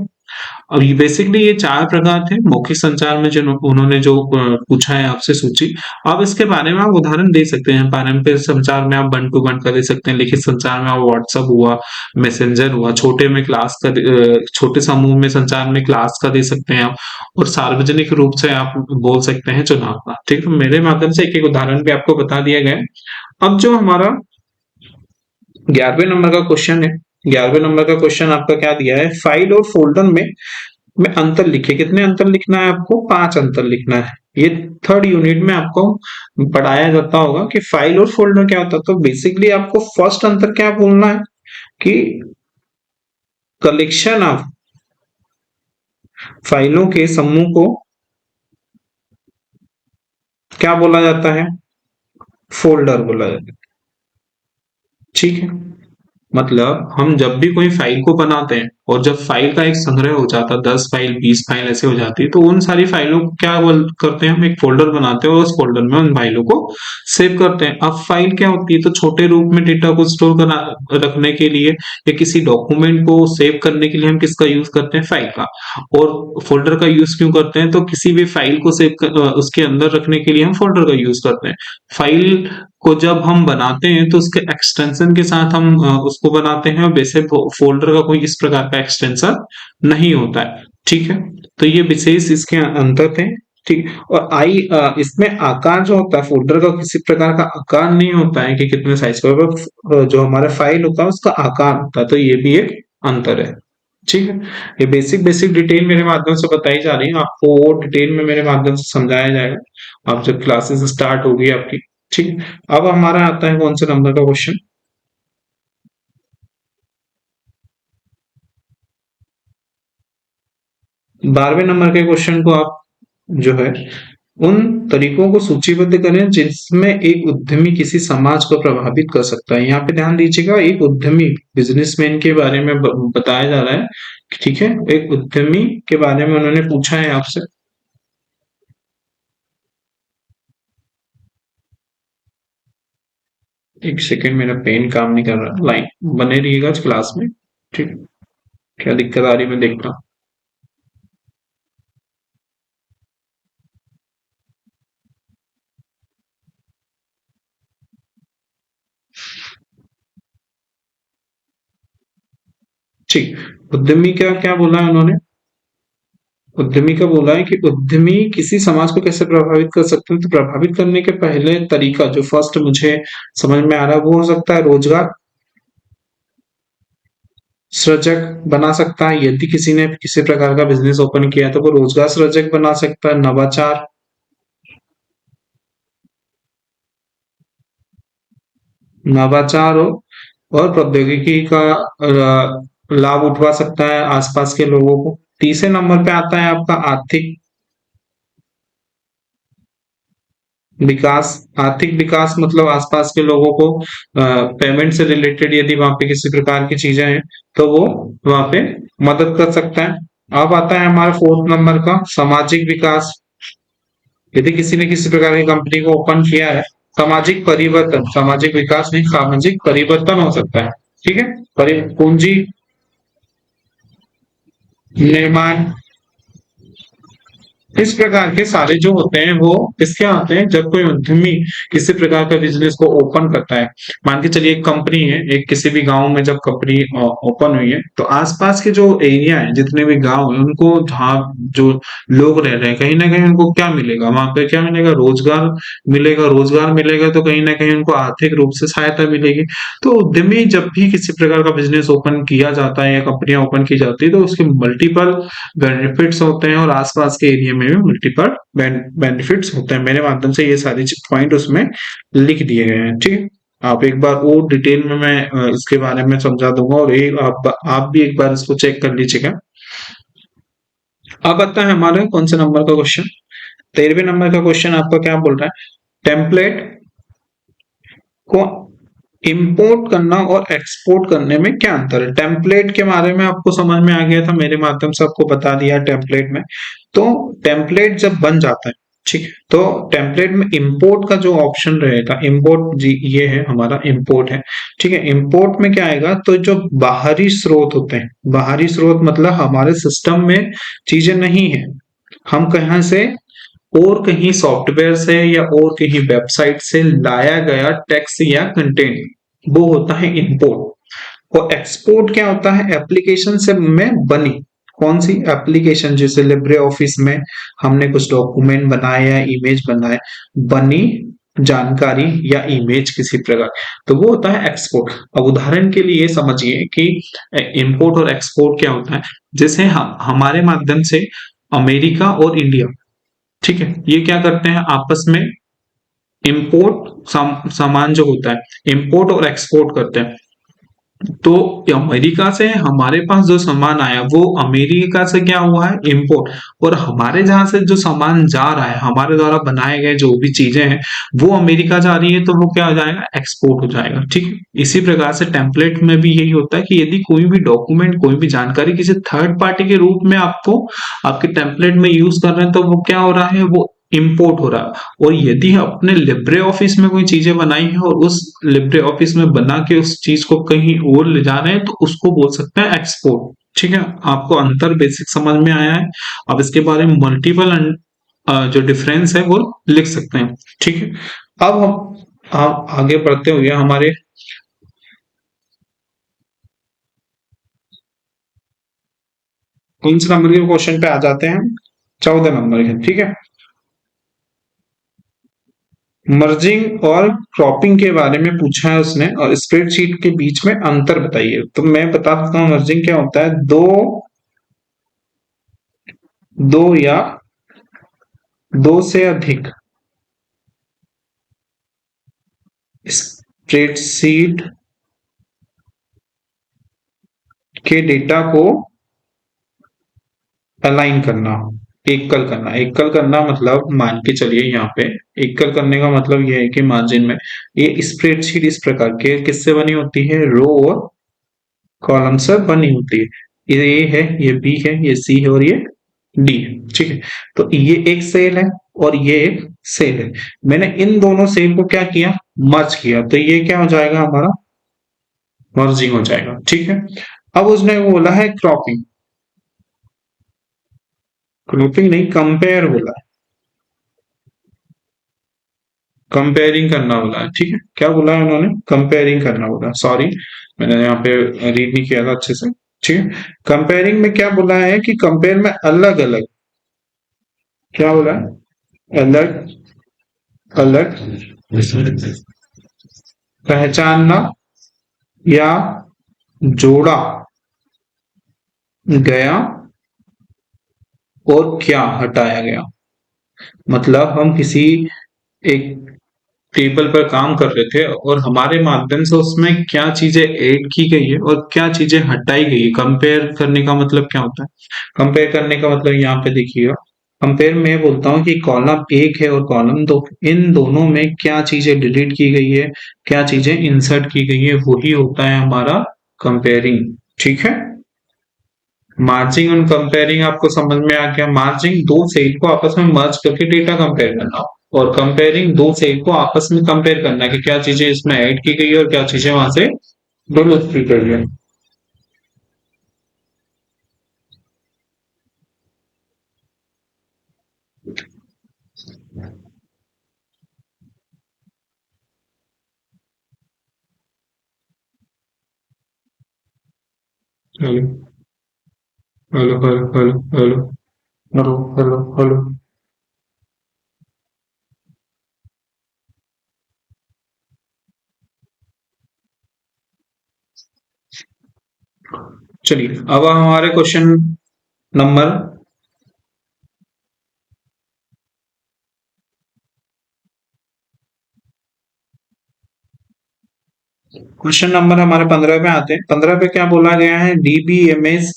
अब ये बेसिकली ये 4 प्रकार थे मौखिक संचार में, जो उन्होंने जो पूछा है आपसे सूची। आप इसके बारे में आप उदाहरण दे सकते हैं। पारंपरिक संचार में आप 1-to-1 का दे सकते हैं, लिखित संचार में आप व्हाट्सएप हुआ, मैसेंजर हुआ, छोटे में क्लास का, छोटे समूह में संचार में क्लास का दे सकते हैं आप, और सार्वजनिक रूप से आप बोल सकते हैं चुनाव का। ठीक है, मेरे माध्यम से एक एक उदाहरण भी आपको बता दिया गया। अब जो हमारा 11वें नंबर का क्वेश्चन है, 11वें नंबर का क्वेश्चन आपका क्या दिया है, फाइल और फोल्डर में अंतर लिखे। कितने अंतर लिखना है आपको, 5 अंतर लिखना है। ये 3rd यूनिट में आपको पढ़ाया जाता होगा कि फाइल और फोल्डर क्या होता है। तो बेसिकली आपको फर्स्ट अंतर क्या बोलना है कि कलेक्शन ऑफ फाइलों के समूह को क्या बोला जाता है? फोल्डर बोला जाता है। ठीक है, मतलब हम जब भी कोई फाइल को बनाते हैं और जब फाइल का एक संग्रह हो जाता है, 10 फाइल 20 फाइल ऐसे हो जाती है, तो उन सारी फाइलों को क्या करते हैं, हम एक फोल्डर बनाते हैं और उस फोल्डर में उन फाइलों को सेव करते हैं। अब फाइल क्या होती है, तो छोटे रूप में डेटा को स्टोर करना रखने के लिए या किसी डॉक्यूमेंट को सेव करने के लिए हम किसका यूज करते हैं? फाइल का। और फोल्डर का यूज क्यों करते हैं? तो किसी भी फाइल को सेव उसके अंदर रखने के लिए हम फोल्डर का यूज करते हैं। फाइल को जब हम बनाते हैं तो उसके एक्सटेंशन के साथ हम उसको बनाते हैं, और वैसे फोल्डर का कोई इस प्रकार का एक्सटेंशन नहीं होता है। ठीक है, तो ये विशेष इसके अंतर थे। ठीक, और इसमें आकार जो होता है फोल्डर का, किसी प्रकार का आकार नहीं होता है कि कितने साइज का, जो हमारा फाइल होता है उसका आकार होता है, तो ये भी एक अंतर है। ठीक है, ये बेसिक बेसिक डिटेल मेरे माध्यम से बताई जा रही है, आपको वो डिटेल में मेरे माध्यम से समझाया जाएगा आप जब क्लासेस स्टार्ट होगी आपकी। ठीक, अब हमारा आता है कौन से नंबर का क्वेश्चन? 12वें नंबर के क्वेश्चन को आप जो है उन तरीकों को सूचीबद्ध करें जिसमें एक उद्यमी किसी समाज को प्रभावित कर सकता है। यहाँ पे ध्यान दीजिएगा, एक उद्यमी बिजनेसमैन के बारे में बताया जा रहा है। ठीक है, एक उद्यमी के बारे में उन्होंने पूछा है आपसे। एक सेकेंड, मेरा पेन काम नहीं कर रहा, लाइन बने रहिएगा आज क्लास में। ठीक, क्या दिक्कत आ रही है मैं देखता हूँ। ठीक, उद्यमी का क्या बोला है उन्होंने? उद्यमी का बोला है कि उद्यमी किसी समाज को कैसे प्रभावित कर सकते हैं, तो प्रभावित करने के पहले तरीका जो फर्स्ट मुझे समझ में आ रहा है वो हो सकता है रोजगार सृजक बना सकता है। यदि किसी ने किसी प्रकार का बिजनेस ओपन किया है तो वो रोजगार सृजक बना सकता है। नवाचार, नवाचार हो और प्रौद्योगिकी का लाभ उठवा सकता है आसपास के लोगों को। तीसरे नंबर पे आता है आपका आर्थिक विकास। आर्थिक विकास मतलब आसपास के लोगों को पेमेंट से रिलेटेड यदि वहां पे किसी प्रकार की चीजें हैं तो वो वहां पे मदद कर सकता है। अब आता है हमारा फोर्थ नंबर का सामाजिक विकास। यदि किसी ने किसी प्रकार की कंपनी को ओपन किया है, सामाजिक परिवर्तन, सामाजिक विकास नहीं, सामाजिक परिवर्तन हो सकता है। ठीक है, पूंजी निर्माण, इस प्रकार के सारे जो होते हैं वो किसके आते हैं? जब कोई उद्यमी किसी प्रकार का बिजनेस को ओपन करता है। मान के चलिए एक कंपनी है, एक किसी भी गांव में जब कंपनी ओपन हुई है तो आसपास के जो एरिया है, जितने भी गांव है, उनको जहाँ जो लोग रह रहे हैं कहीं ना कहीं उनको क्या मिलेगा? वहां पे क्या मिलेगा? रोजगार मिलेगा। रोजगार मिलेगा तो कहीं ना कहीं उनको आर्थिक रूप से सहायता मिलेगी। तो उद्यमी जब भी किसी प्रकार का बिजनेस ओपन किया जाता है या कंपनियां ओपन की जाती है तो उसके मल्टीपल बेनिफिट्स होते हैं और आसपास के एरिया में भी मल्टीपल बेनिफिट्स होते हैं। मेरे माध्यम से ये सारे पॉइंट उसमें लिख दिए गए हैं। ठीक है, आप एक बार और डिटेल में मैं इसके बारे में समझा दूंगा, और एक आप भी एक बार इसको चेक कर लीजिएगा। अब आता है हमारे कौन से नंबर का क्वेश्चन? 13वें नंबर का क्वेश्चन आपका क्या बोल रहा है? टेम्पलेट को इंपोर्ट करना और एक्सपोर्ट करने में क्या अंतर है? टेम्पलेट के बारे में आपको समझ में आ गया था, मेरे माध्यम से आपको बता दिया टेम्पलेट में। तो टेम्पलेट जब बन जाता है, ठीक है, तो टेम्पलेट में इंपोर्ट का जो ऑप्शन रहेगा, इंपोर्ट जी ये है हमारा इंपोर्ट है। ठीक है, इंपोर्ट में क्या आएगा? तो जो बाहरी स्रोत होते हैं, बाहरी स्रोत मतलब हमारे सिस्टम में चीजें नहीं है, हम कहाँ से और कहीं सॉफ्टवेयर से या और कहीं वेबसाइट से लाया गया टेक्स्ट या कंटेंट, वो होता है इंपोर्ट। और एक्सपोर्ट क्या होता है? एप्लीकेशन से में बनी कौन सी एप्लीकेशन, जैसे लिब्रे ऑफिस में हमने कुछ डॉक्यूमेंट बनाए या इमेज बनाए, बनी जानकारी या इमेज किसी प्रकार, तो वो होता है एक्सपोर्ट। अब उदाहरण के लिए समझिए कि इंपोर्ट और एक्सपोर्ट क्या होता है। जैसे हम हमारे माध्यम से अमेरिका और इंडिया, ठीक है, ये क्या करते हैं आपस में? इंपोर्ट सामान जो होता है, इंपोर्ट और एक्सपोर्ट करते हैं। तो अमेरिका से हमारे पास जो सामान आया वो अमेरिका से क्या हुआ है, इंपोर्ट। और हमारे जहां से जो सामान जा रहा है, हमारे द्वारा बनाए गए जो भी चीजें हैं, वो अमेरिका जा रही है, तो वो क्या हो जाएगा, एक्सपोर्ट हो जाएगा। ठीक है, इसी प्रकार से टेम्पलेट में भी यही होता है कि यदि कोई भी डॉक्यूमेंट, कोई भी जानकारी किसी थर्ड पार्टी के रूप में आपको आपके टेम्पलेट में यूज कर रहे हैं, तो वो क्या हो रहा है, वो इंपोर्ट हो रहा है। और यदि अपने लिब्रे ऑफिस में कोई चीजें बनाई है और उस लिब्रे ऑफिस में बना के उस चीज को कहीं और ले जा रहे हैं, तो उसको बोल सकते हैं एक्सपोर्ट। ठीक है, आपको अंतर बेसिक समझ में आया है। अब इसके बारे में मल्टीपल जो डिफरेंस है वो लिख सकते हैं। ठीक है, अब हम आप आगे बढ़ते हुए हमारे 19 नंबर के क्वेश्चन पे आ जाते हैं। 14 नंबर के, ठीक है। मर्जिंग और क्रॉपिंग के बारे में पूछा है उसने, और स्प्रेडशीट के बीच में अंतर बताइए। तो मैं बता सकता हूँ मर्जिंग क्या होता है, दो दो या दो से अधिक स्प्रेडशीट के डेटा को अलाइन करना, एकल करना मतलब मान के चलिए यहाँ पे, एकल करने का मतलब यह है कि मार्जिन में ये स्प्रेडशीट इस प्रकार के किससे बनी होती है, रो और कॉलम से बनी होती है। ये ए है, ये बी है, ये सी है और ये डी है। ठीक है, तो ये एक सेल है और ये एक सेल है। मैंने इन दोनों सेल को क्या किया, मर्ज किया, तो ये क्या हो जाएगा, हमारा मर्जिंग हो जाएगा। ठीक है, अब उसने बोला है क्रॉपिंग, क्रॉपिंग नहीं, कंपेयर बोला है, कंपेयरिंग करना बोला है। ठीक है, क्या बोला है उन्होंने, कंपेयरिंग करना बोला है। सॉरी, मैंने यहाँ पे रीड नहीं किया था अच्छे से। ठीक है, कंपेयरिंग में क्या बोला है कि कंपेयर में अलग अलग, क्या बोला है, अलग अलग पहचानना या जोड़ा गया और क्या हटाया गया। मतलब हम किसी एक टेबल पर काम कर रहे थे और हमारे माध्यम से उसमें क्या चीजें ऐड की गई है और क्या चीजें हटाई गई है। कंपेयर करने का मतलब क्या होता है, कंपेयर करने का मतलब यहाँ पे देखिएगा, कंपेयर में बोलता हूँ कि कॉलम एक है और कॉलम दो, इन दोनों में क्या चीजें डिलीट की गई है, क्या चीजें इंसर्ट की गई है, वही होता है हमारा कंपेयरिंग। ठीक है, मार्जिंग और कंपेयरिंग आपको समझ में आ गया। मार्जिंग दो सेल को आपस में मर्ज करके डेटा कंपेयर करना, और कंपेयरिंग दो सेल को आपस में कंपेयर करना कि क्या चीजें इसमें ऐड की गई है और क्या चीजें वहां से डिलीट की गई है। Hello hello hello hello hello hello hello hello. चलिए, अब हमारे क्वेश्चन नंबर, क्वेश्चन नंबर हमारे 15 पे आते हैं। 15 पे क्या बोला गया है, डीबीएमएस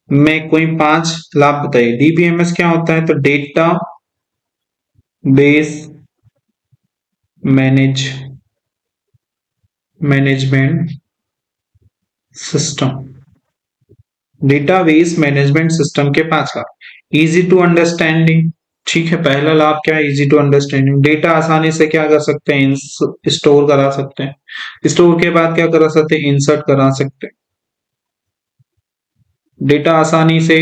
में कोई 5 लाभ बताइए। डीबीएमएस क्या होता है, तो data base manage management system, database management system के 5 लाभ। इजी टू अंडरस्टैंडिंग, ठीक है, पहला लाभ क्या है, इजी टू अंडरस्टैंडिंग, डेटा आसानी से क्या कर सकते हैं, स्टोर करा सकते हैं, स्टोर के बाद क्या करा सकते हैं, इंसर्ट करा सकते हैं, डेटा आसानी से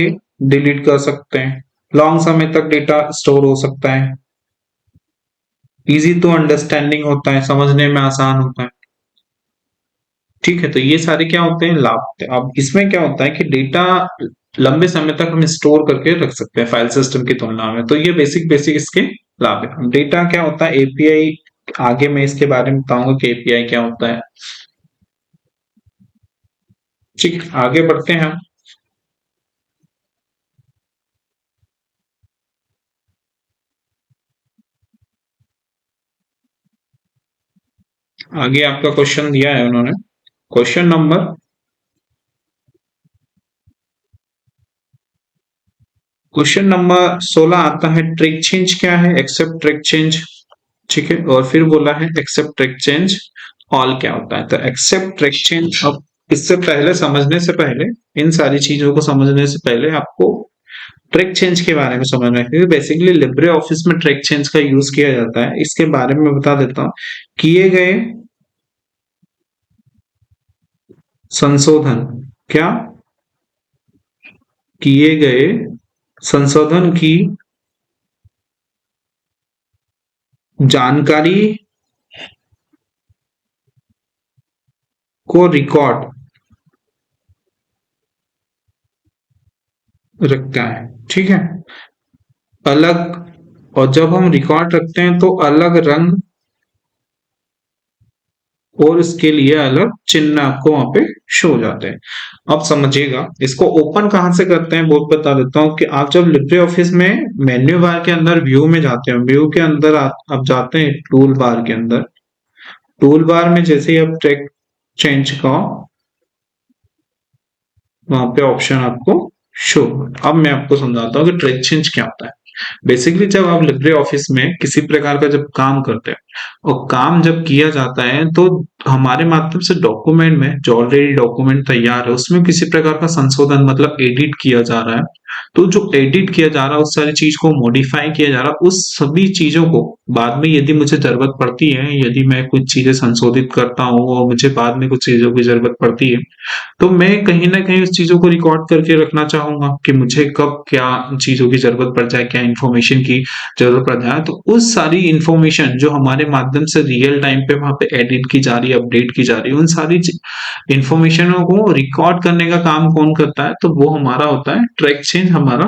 डिलीट कर सकते हैं, लॉन्ग समय तक डेटा स्टोर हो सकता है, इजी टू अंडरस्टैंडिंग होता है, समझने में आसान होता है। ठीक है, तो ये सारे क्या होते हैं, लाभ होते हैं। अब इसमें क्या होता है कि डेटा लंबे समय तक हम स्टोर करके रख सकते हैं फाइल सिस्टम की तुलना में, तो ये बेसिक बेसिक इसके लाभ है। डेटा क्या होता है, एपीआई, आगे मैं इसके बारे में बताऊंगा कि एपीआई क्या होता है। ठीक, आगे बढ़ते हैं हम। आगे आपका क्वेश्चन दिया है उन्होंने, क्वेश्चन नंबर 16 आता है, ट्रैक चेंज क्या है, एक्सेप्ट ट्रैक चेंज। ठीक है, और फिर बोला है एक्सेप्ट ट्रैक चेंज ऑल क्या होता है। तो एक्सेप्ट ट्रैक चेंज, अब इससे पहले समझने से पहले, इन सारी चीजों को समझने से पहले आपको ट्रैक चेंज के बारे में समझना है, क्योंकि बेसिकली लिब्रे ऑफिस में ट्रैक चेंज का यूज किया जाता है। इसके बारे में बता देता हूँ। किए गए संशोधन, क्या किए गए संशोधन की जानकारी को रिकॉर्ड रखता है। ठीक है, अलग, और जब हम रिकॉर्ड रखते हैं तो अलग रंग और इसके लिए अलग चिन्ह आपको वहां पे शो हो जाते हैं। अब समझिएगा, इसको ओपन कहां से करते हैं वो बता देता हूँ। कि आप जब लिब्रे ऑफिस में मेन्यू बार के अंदर व्यू में जाते हो, व्यू के अंदर आप जाते हैं टूल बार के अंदर, टूल बार में जैसे ही आप ट्रैक चेंज का वहां पे ऑप्शन आपको शो। अब मैं आपको समझाता हूँ कि ट्रैक चेंज क्या होता है। बेसिकली जब आप लिब्रे ऑफिस में किसी प्रकार का जब काम करते हैं और काम जब किया जाता है तो हमारे माध्यम से डॉक्यूमेंट में जो ऑलरेडी डॉक्यूमेंट तैयार है उसमें किसी प्रकार का संशोधन मतलब एडिट किया जा रहा है। तो जो एडिट किया जा रहा है उस सारी चीज को मॉडिफाई किया जा रहा है, उस सभी चीजों को बाद में यदि मुझे जरूरत पड़ती है, यदि मैं कुछ चीजें संशोधित करता हूँ और मुझे बाद में कुछ चीजों की जरूरत पड़ती है, तो मैं कहीं ना कहीं उस चीजों को रिकॉर्ड करके रखना चाहूंगा कि मुझे कब क्या चीजों की जरूरत पड़ जाए, क्या इन्फॉर्मेशन की जरूरत पड़ जाए। तो उस सारी इन्फॉर्मेशन जो हमारे माध्यम से रियल टाइम पे वहां पे एडिट की जा रही है, अपडेट की जा रही है, उन सारी इन्फॉर्मेशनों को रिकॉर्ड करने का काम कौन करता है, तो वो हमारा होता है ट्रैक चेंज, हमारा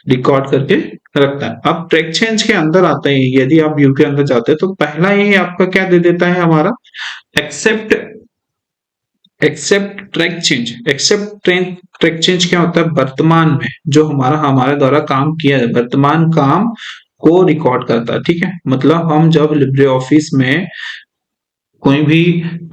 रिकॉर्ड करके रखता है। अब ट्रैक चेंज के अंदर आते हैं, यदि आप व्यू के अंदर जाते हैं तो पहला ही आपका क्या दे देता है, हमारा accept accept track change. Accept track change क्या होता है, वर्तमान में जो हमारा हमारे द्वारा काम किया है, वर्तमान काम को रिकॉर्ड करता है। ठीक है, मतलब हम जब लिब्रे ऑफिस में कोई भी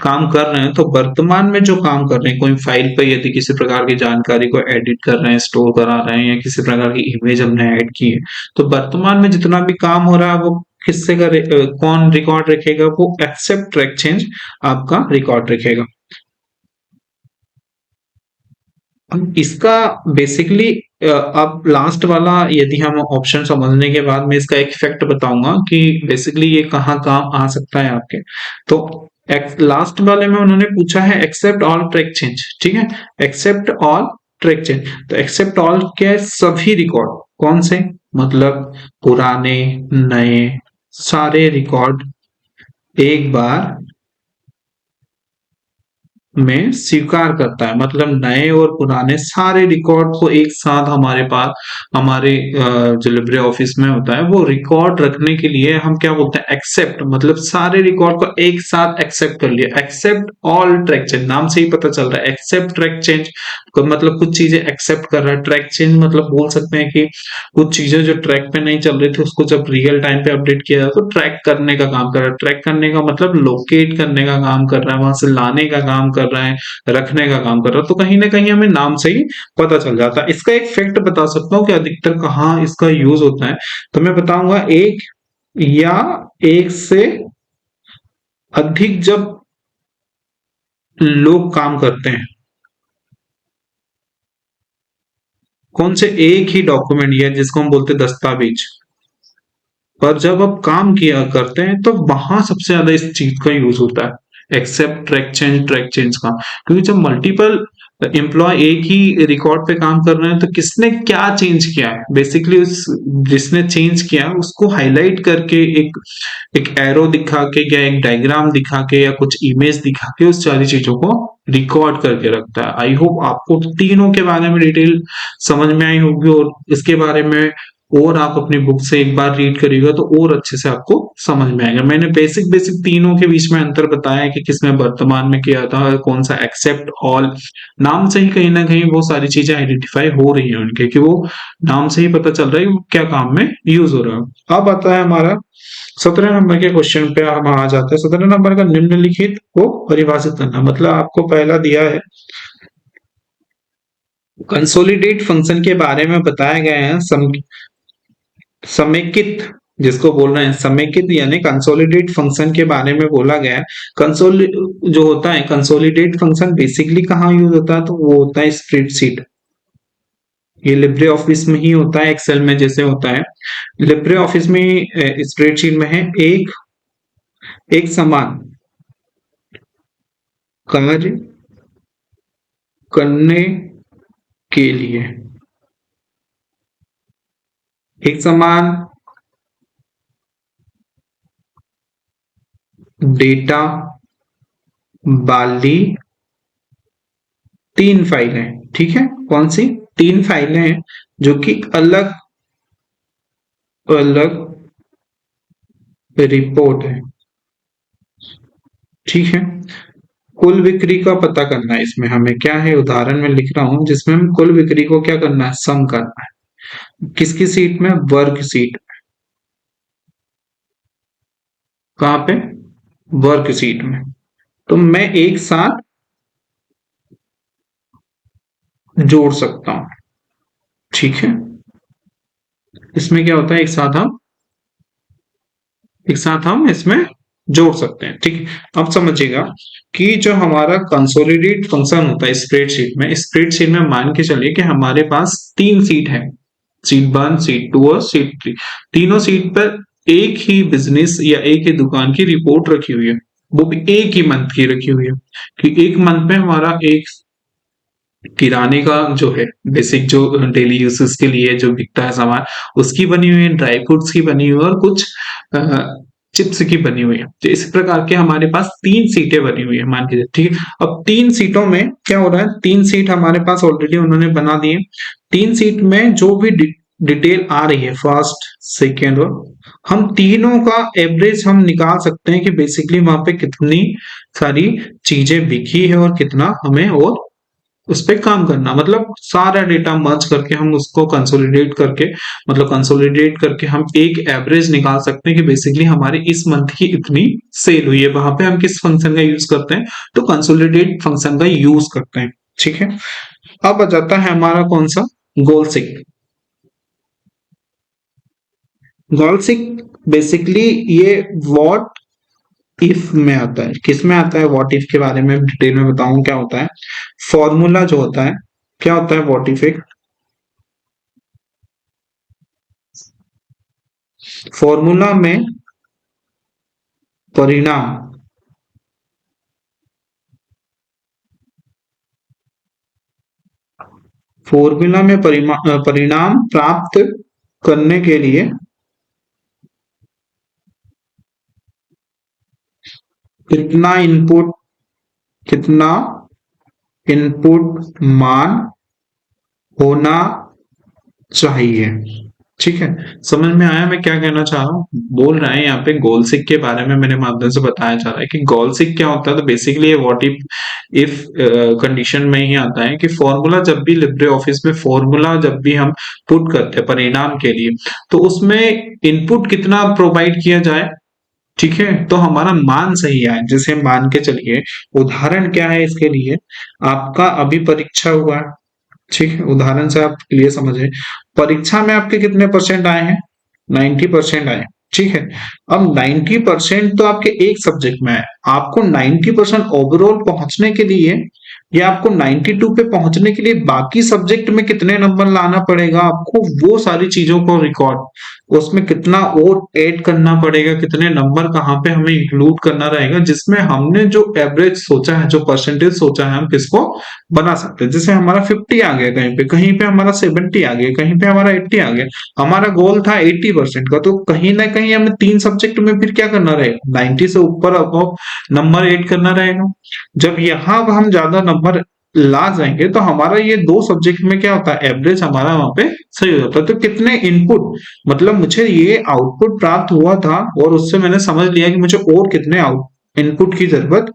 काम कर रहे हैं तो वर्तमान में जो काम कर रहे हैं, कोई फाइल पे यदि किसी प्रकार की जानकारी को एडिट कर रहे हैं, स्टोर करा रहे हैं, या किसी प्रकार की इमेज हमने ऐड की है, तो वर्तमान में जितना भी काम हो रहा है वो किससे कौन रिकॉर्ड रखेगा, वो एक्सेप्ट ट्रैक चेंज आपका रिकॉर्ड रखेगा। इसका बेसिकली अब लास्ट वाला यदि हम ऑप्शन समझने के बाद मैं इसका एक इफेक्ट बताऊंगा कि बेसिकली ये कहाँ काम आ सकता है आपके। तो लास्ट वाले में उन्होंने पूछा है एक्सेप्ट ऑल ट्रैक चेंज। ठीक है, एक्सेप्ट ऑल ट्रैक चेंज, तो एक्सेप्ट ऑल के सभी रिकॉर्ड, कौन से, मतलब पुराने नए सारे रिकॉर्ड एक बार में स्वीकार करता है। मतलब नए और पुराने सारे रिकॉर्ड को एक साथ हमारे पास, हमारे जो लिब्रे ऑफिस में होता है वो रिकॉर्ड रखने के लिए हम क्या बोलते हैं, एक्सेप्ट, मतलब सारे रिकॉर्ड को एक साथ एक्सेप्ट कर लिया। एक्सेप्ट ऑल ट्रैक चेंज, नाम से ही पता चल रहा है एक्सेप्ट ट्रैक चेंज को, मतलब कुछ चीजें एक्सेप्ट कर रहा है। ट्रैक चेंज मतलब बोल सकते हैं कि कुछ चीजें जो ट्रैक पे नहीं चल रही थी उसको जब रियल टाइम पे अपडेट किया जाए तो ट्रैक करने का काम कर रहा है। ट्रैक करने का मतलब लोकेट करने का काम कर रहा है, वहां से लाने का काम कर रहा है, रखने का काम कर रहा है। तो कहीं ना कहीं हमें नाम से ही पता चल जाता है। इसका एक फैक्ट बता सकता हूँ कि अधिकतर कहाँ इसका यूज होता है, तो मैं बताऊंगा एक या एक से अधिक जब लोग काम करते हैं, कौन से एक ही डॉक्यूमेंट या जिसको हम बोलते हैं दस्तावेज पर जब आप काम किया करते हैं तो वहां सबसे ज्यादा इस चीज का यूज होता है, एक्सेप्ट ट्रैक चेंज का। क्योंकि जब मल्टीपल एम्प्लॉय एक ही रिकॉर्ड पे काम कर रहे हैं तो किसने क्या चेंज किया है, बेसिकली उस जिसने चेंज किया उसको हाईलाइट करके एक एक एरो दिखा के या एक डायग्राम दिखा के या कुछ इमेज दिखा के उस सारी चीजों को रिकॉर्ड करके रखता है। आई होप आपको तीनों के बारे में डिटेल समझ में आई होगी और इसके बारे में और आप अपनी बुक से एक बार रीड करिएगा तो और अच्छे से आपको समझ में आएगा। मैंने बेसिक बेसिक तीनों के बीच में अंतर बताया है कि किसमें वर्तमान में किया था, कौन सा एक्सेप्ट ऑल। नाम से ही कहीं ना कहीं वो सारी चीजें आइडेंटिफाई हो रही है उनके, कि वो नाम से ही पता चल रहा है कि वो क्या काम में यूज हो रहा है। अब आता है हमारा 17 नंबर के क्वेश्चन पे हम आ जाते हैं। 17 नंबर का निम्नलिखित को परिभाषित करना, मतलब आपको पहला दिया है कंसोलिडेट फंक्शन के बारे में बताया गया है। समेकित जिसको बोल रहे हैं, समेकित यानी कंसोलिडेट फंक्शन के बारे में बोला गया है। कंसोल जो होता है कंसोलिडेट फंक्शन बेसिकली कहाँ यूज होता है, तो वो होता है स्प्रेडशीट। ये लिब्रे ऑफिस में ही होता है, एक्सेल में जैसे होता है। लिब्रे ऑफिस में स्प्रेडशीट में है एक एक समान कार्य करने के लिए एक समान डेटा वाली तीन फाइलें, ठीक है। कौन सी तीन फाइलें हैं जो कि अलग अलग रिपोर्ट है, ठीक है। कुल बिक्री का पता करना है, इसमें हमें क्या है, उदाहरण में लिख रहा हूं जिसमें हम कुल बिक्री को क्या करना है, सम करना है। किसकी सीट में, वर्क सीट। कहां पे, वर्क सीट में। तो मैं एक साथ जोड़ सकता हूं, ठीक है। इसमें क्या होता है, एक साथ हम इसमें जोड़ सकते हैं, ठीक है। अब समझिएगा कि जो हमारा कंसोलिडेट फंक्शन होता है स्प्रेडशीट में मान के चलिए कि हमारे पास तीन सीट है, सीट 1, सीट 2 और सीट 3। तीनों सीट पर एक ही बिजनेस या एक ही दुकान की रिपोर्ट रखी हुई है, वो भी एक ही मंथ की रखी हुई है। कि एक मंथ में हमारा एक किराने का जो है बेसिक जो डेली यूसेस के लिए जो बिकता है सामान, उसकी बनी हुई है, ड्राई फ्रूट्स की बनी हुई है और कुछ चिप्स की बनी हुई है। तो इस प्रकार के हमारे पास तीन सीटें बनी हुई है मान के, ठीक है। अब तीन सीटों में क्या हो रहा है, तीन सीट हमारे पास ऑलरेडी उन्होंने बना दी है। तीन सीट में जो भी डिटेल आ रही है, फर्स्ट सेकेंड और, हम तीनों का एवरेज हम निकाल सकते हैं कि बेसिकली वहां पे कितनी सारी चीजें बिकी है और कितना हमें और उस पर काम करना, मतलब सारा डेटा मर्ज करके हम उसको कंसोलिडेट करके हम एक एवरेज निकाल सकते हैं कि बेसिकली हमारे इस मंथ की इतनी सेल हुई है। वहां पे हम किस फंक्शन का यूज करते हैं, तो कंसोलिडेट फंक्शन का यूज करते हैं, ठीक है। अब आ जाता है हमारा कौन सा, गोलसिक। गोलसिक बेसिकली ये व्हाट इफ में आता है। किस में आता है, व्हाट इफ के बारे में डिटेल में बताऊं क्या होता है। फॉर्मूला जो होता है, क्या होता है व्हाट इफ, एक फॉर्मूला में परिणाम फॉर्मूला में परिणाम प्राप्त करने के लिए कितना इनपुट मान होना चाहिए, ठीक है। समझ में आया मैं क्या कहना चाह रहा हूँ। बोल रहा है यहाँ पे गोलसिक के बारे में मेरे माध्यम से बताया जा रहा है कि गोलसिक क्या होता है। तो बेसिकली ये व्हाट इफ कंडीशन में ही आता है कि फॉर्मूला जब भी लिब्रे ऑफिस में फॉर्मूला जब भी हम पुट करते हैं परिणाम के लिए, तो उसमें इनपुट कितना प्रोवाइड किया जाए, ठीक है, तो हमारा मान सही आए। जैसे मान के चलिए, उदाहरण क्या है इसके लिए, आपका अभी परीक्षा हुआ है, ठीक है। उदाहरण से आप क्लियर समझे, परीक्षा में आपके कितने परसेंट आए हैं, 90% आए, ठीक है। अब 90% तो आपके एक सब्जेक्ट में है, आपको 90% ओवरऑल पहुंचने के लिए या आपको 92 पे पहुंचने के लिए बाकी सब्जेक्ट में कितने नंबर लाना पड़ेगा आपको, वो सारी चीजों को रिकॉर्ड, उसमें कितना और ऐड करना पड़ेगा, कितने नंबर कहाँ पे हमें इंक्लूड करना रहेगा, जिसमें हमने जो एवरेज सोचा है, जो परसेंटेज सोचा है, हम किसको बना सकते हैं। जैसे हमारा 50 आ गया, कहीं पे हमारा 70 आ गया, कहीं पे हमारा 80 आ गया। हमारा गोल था 80% का, तो कहीं ना कहीं हमें तीन सब्जेक्ट में फिर क्या करना रहेगा, 90 से ऊपर अब नंबर ऐड करना रहेगा। जब यहाँ हम ज्यादा नंबर ला जाएंगे तो हमारा ये दो सब्जेक्ट में क्या होता है, एवरेज हमारा वहां पे सही हो जाता है। तो कितने इनपुट, मतलब मुझे ये आउटपुट प्राप्त हुआ था और उससे मैंने समझ लिया कि मुझे और कितने आउट इनपुट की जरूरत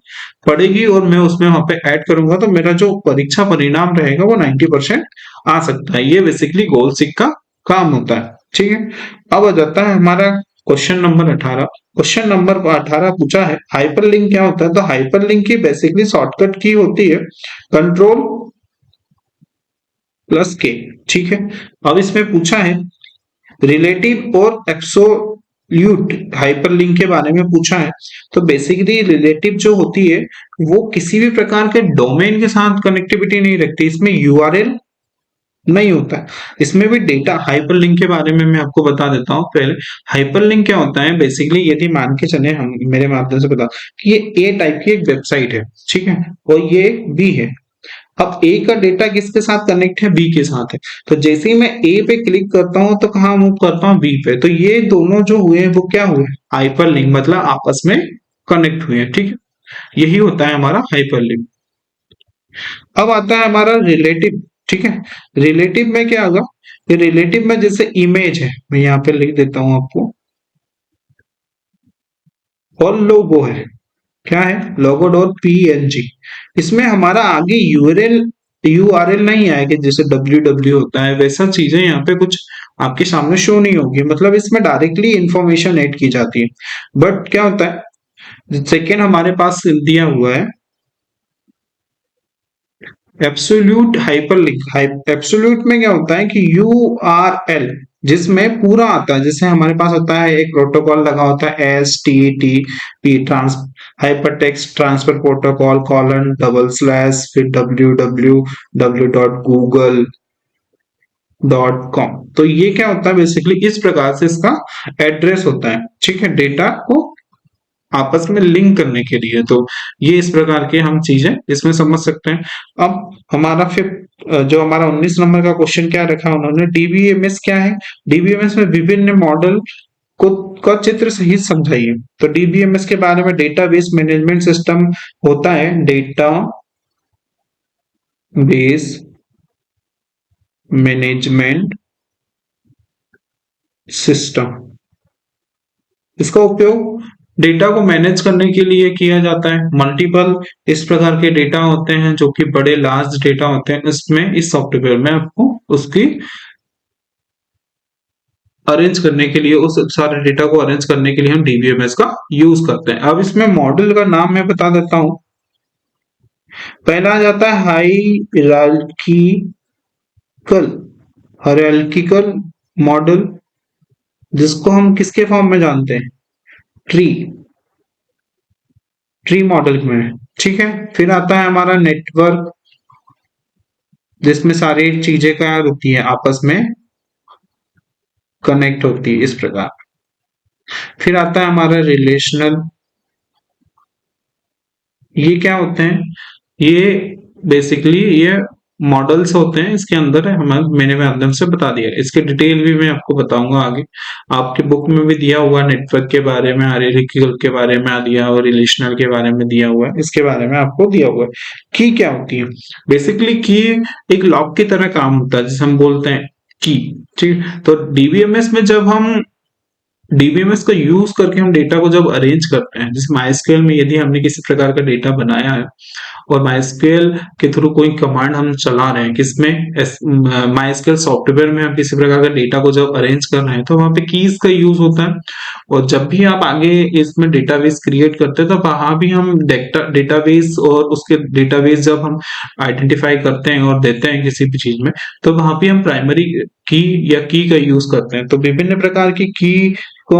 पड़ेगी और मैं उसमें वहां पे ऐड करूंगा तो मेरा जो परीक्षा परिणाम रहेगा वो 90% आ सकता है। ये बेसिकली गोल सीक का काम होता है। ठीक है, अब आ जाता है हमारा क्वेश्चन नंबर 18। क्वेश्चन नंबर 18 पूछा है हाइपरलिंक क्या होता है। तो हाइपरलिंक की बेसिकली शॉर्टकट की होती है कंट्रोल प्लस के। ठीक है, अब इसमें पूछा है रिलेटिव और एब्सोल्यूट हाइपरलिंक के बारे में पूछा है। तो बेसिकली रिलेटिव जो होती है वो किसी भी प्रकार के डोमेन के साथ कनेक्टिविटी नहीं रखती, इसमें यूआरएल नहीं होता है। इसमें भी डेटा हाइपरलिंक के बारे में मैं आपको बता देता हूँ पहले। हाइपरलिंक क्या होता है, बेसिकली यदि मान के चले हम, मेरे माध्यम से बता कि ये ए टाइप की एक वेबसाइट है, ठीक है, और ये बी है। अब ए का डेटा किसके साथ कनेक्ट है, बी के साथ है। तो जैसे ही मैं ए पे क्लिक करता हूं तो कहाँ मूव करता हूँ, बी पे। तो ये दोनों जो हुए हैं वो क्या हुए, हाइपरलिंक, मतलब आपस में कनेक्ट हुए हैं। ठीक है, यही होता है हमारा हाइपरलिंक। अब आता है हमारा रिलेटिव। ठीक है, रिलेटिव में क्या होगा, ये रिलेटिव में जैसे इमेज है, मैं यहाँ पे लिख देता हूँ आपको, और लोगो है, क्या है, लोगो डॉट पीएनजी। इसमें हमारा आगे यूआरएल नहीं आएगा, जैसे डब्ल्यू डब्ल्यू होता है वैसा चीजें यहाँ पे कुछ आपके सामने शो नहीं होगी, मतलब इसमें डायरेक्टली इंफॉर्मेशन ऐड की जाती है। बट क्या होता है, सेकेंड हमारे पास दिया हुआ है एब्सोल्यूट हाइपरलिंक। एब्सोल्यूट में क्या होता है कि यूआरएल जिसमें पूरा आता है, जैसे हमारे पास होता है एक प्रोटोकॉल लगा होता है S T T P, trans hypertext transfer protocol colon double slash फिर W W W dot Google dot com. तो ये क्या होता है, बेसिकली इस प्रकार से इसका एड्रेस होता है। ठीक है, डेटा को आपस में लिंक करने के लिए। तो ये इस प्रकार के हम चीजें इसमें समझ सकते हैं। अब हमारा फिर जो हमारा 19 नंबर का क्वेश्चन क्या रखा उन्होंने, डीबीएमएस क्या है। डीबीएमएस में विभिन्न मॉडल को का चित्र सहित समझाइए। तो डीबीएमएस के बारे में डेटाबेस मैनेजमेंट सिस्टम होता है, डेटा बेस मैनेजमेंट सिस्टम। इसका उपयोग डेटा को मैनेज करने के लिए किया जाता है। मल्टीपल इस प्रकार के डेटा होते हैं जो कि बड़े लार्ज डेटा होते हैं, इसमें इस सॉफ्टवेयर में आपको उसकी अरेंज करने के लिए, उस सारे डेटा को अरेंज करने के लिए हम डीबीएमएस का यूज करते हैं। अब इसमें मॉडल का नाम मैं बता देता हूं। पहला आ जाता है हायरार्किकल मॉडल, जिसको हम किसके फॉर्म में जानते हैं, ट्री ट्री मॉडल में। ठीक है, फिर आता है हमारा नेटवर्क, जिसमें सारी चीजें क्या होती है, आपस में कनेक्ट होती है इस प्रकार। फिर आता है हमारा रिलेशनल। ये क्या होते हैं, ये बेसिकली ये मॉडल्स होते हैं, इसके अंदर मैंने माध्यम से बता दिया। इसके डिटेल भी मैं आपको बताऊंगा आगे। आपके बुक में भी दिया हुआ नेटवर्क के बारे में, हायरार्किकल के बारे में दिया, और रिलेशनल के बारे में दिया हुआ है, इसके बारे में आपको दिया हुआ है। की क्या होती है, बेसिकली की एक लॉक की तरह काम होता है, जिसे हम बोलते हैं की। ठीक, तो डीबीएमएस में जब हम डीबीएमएस का यूज करके हम डेटा को जब अरेंज करते हैं, जैसे माइस्क्यूएल में यदि हमने किसी प्रकार का डेटा बनाया है और माइस्क्यूएल के थ्रू कोई कमांड हम चला रहे हैं, किसमें, माइस्क्यूएल सॉफ्टवेयर में हम किसी प्रकार का डेटा को जब अरेंज कर रहे हैं तो वहां पे कीज का यूज होता है। और जब भी आप आगे इसमें डेटाबेस क्रिएट करते हैं तो वहां भी हम डेटाबेस और उसके डेटाबेस जब हम आइडेंटिफाई करते हैं और देते हैं किसी भी चीज में, तो वहां भी हम प्राइमरी की या की का यूज करते हैं। तो विभिन्न प्रकार की को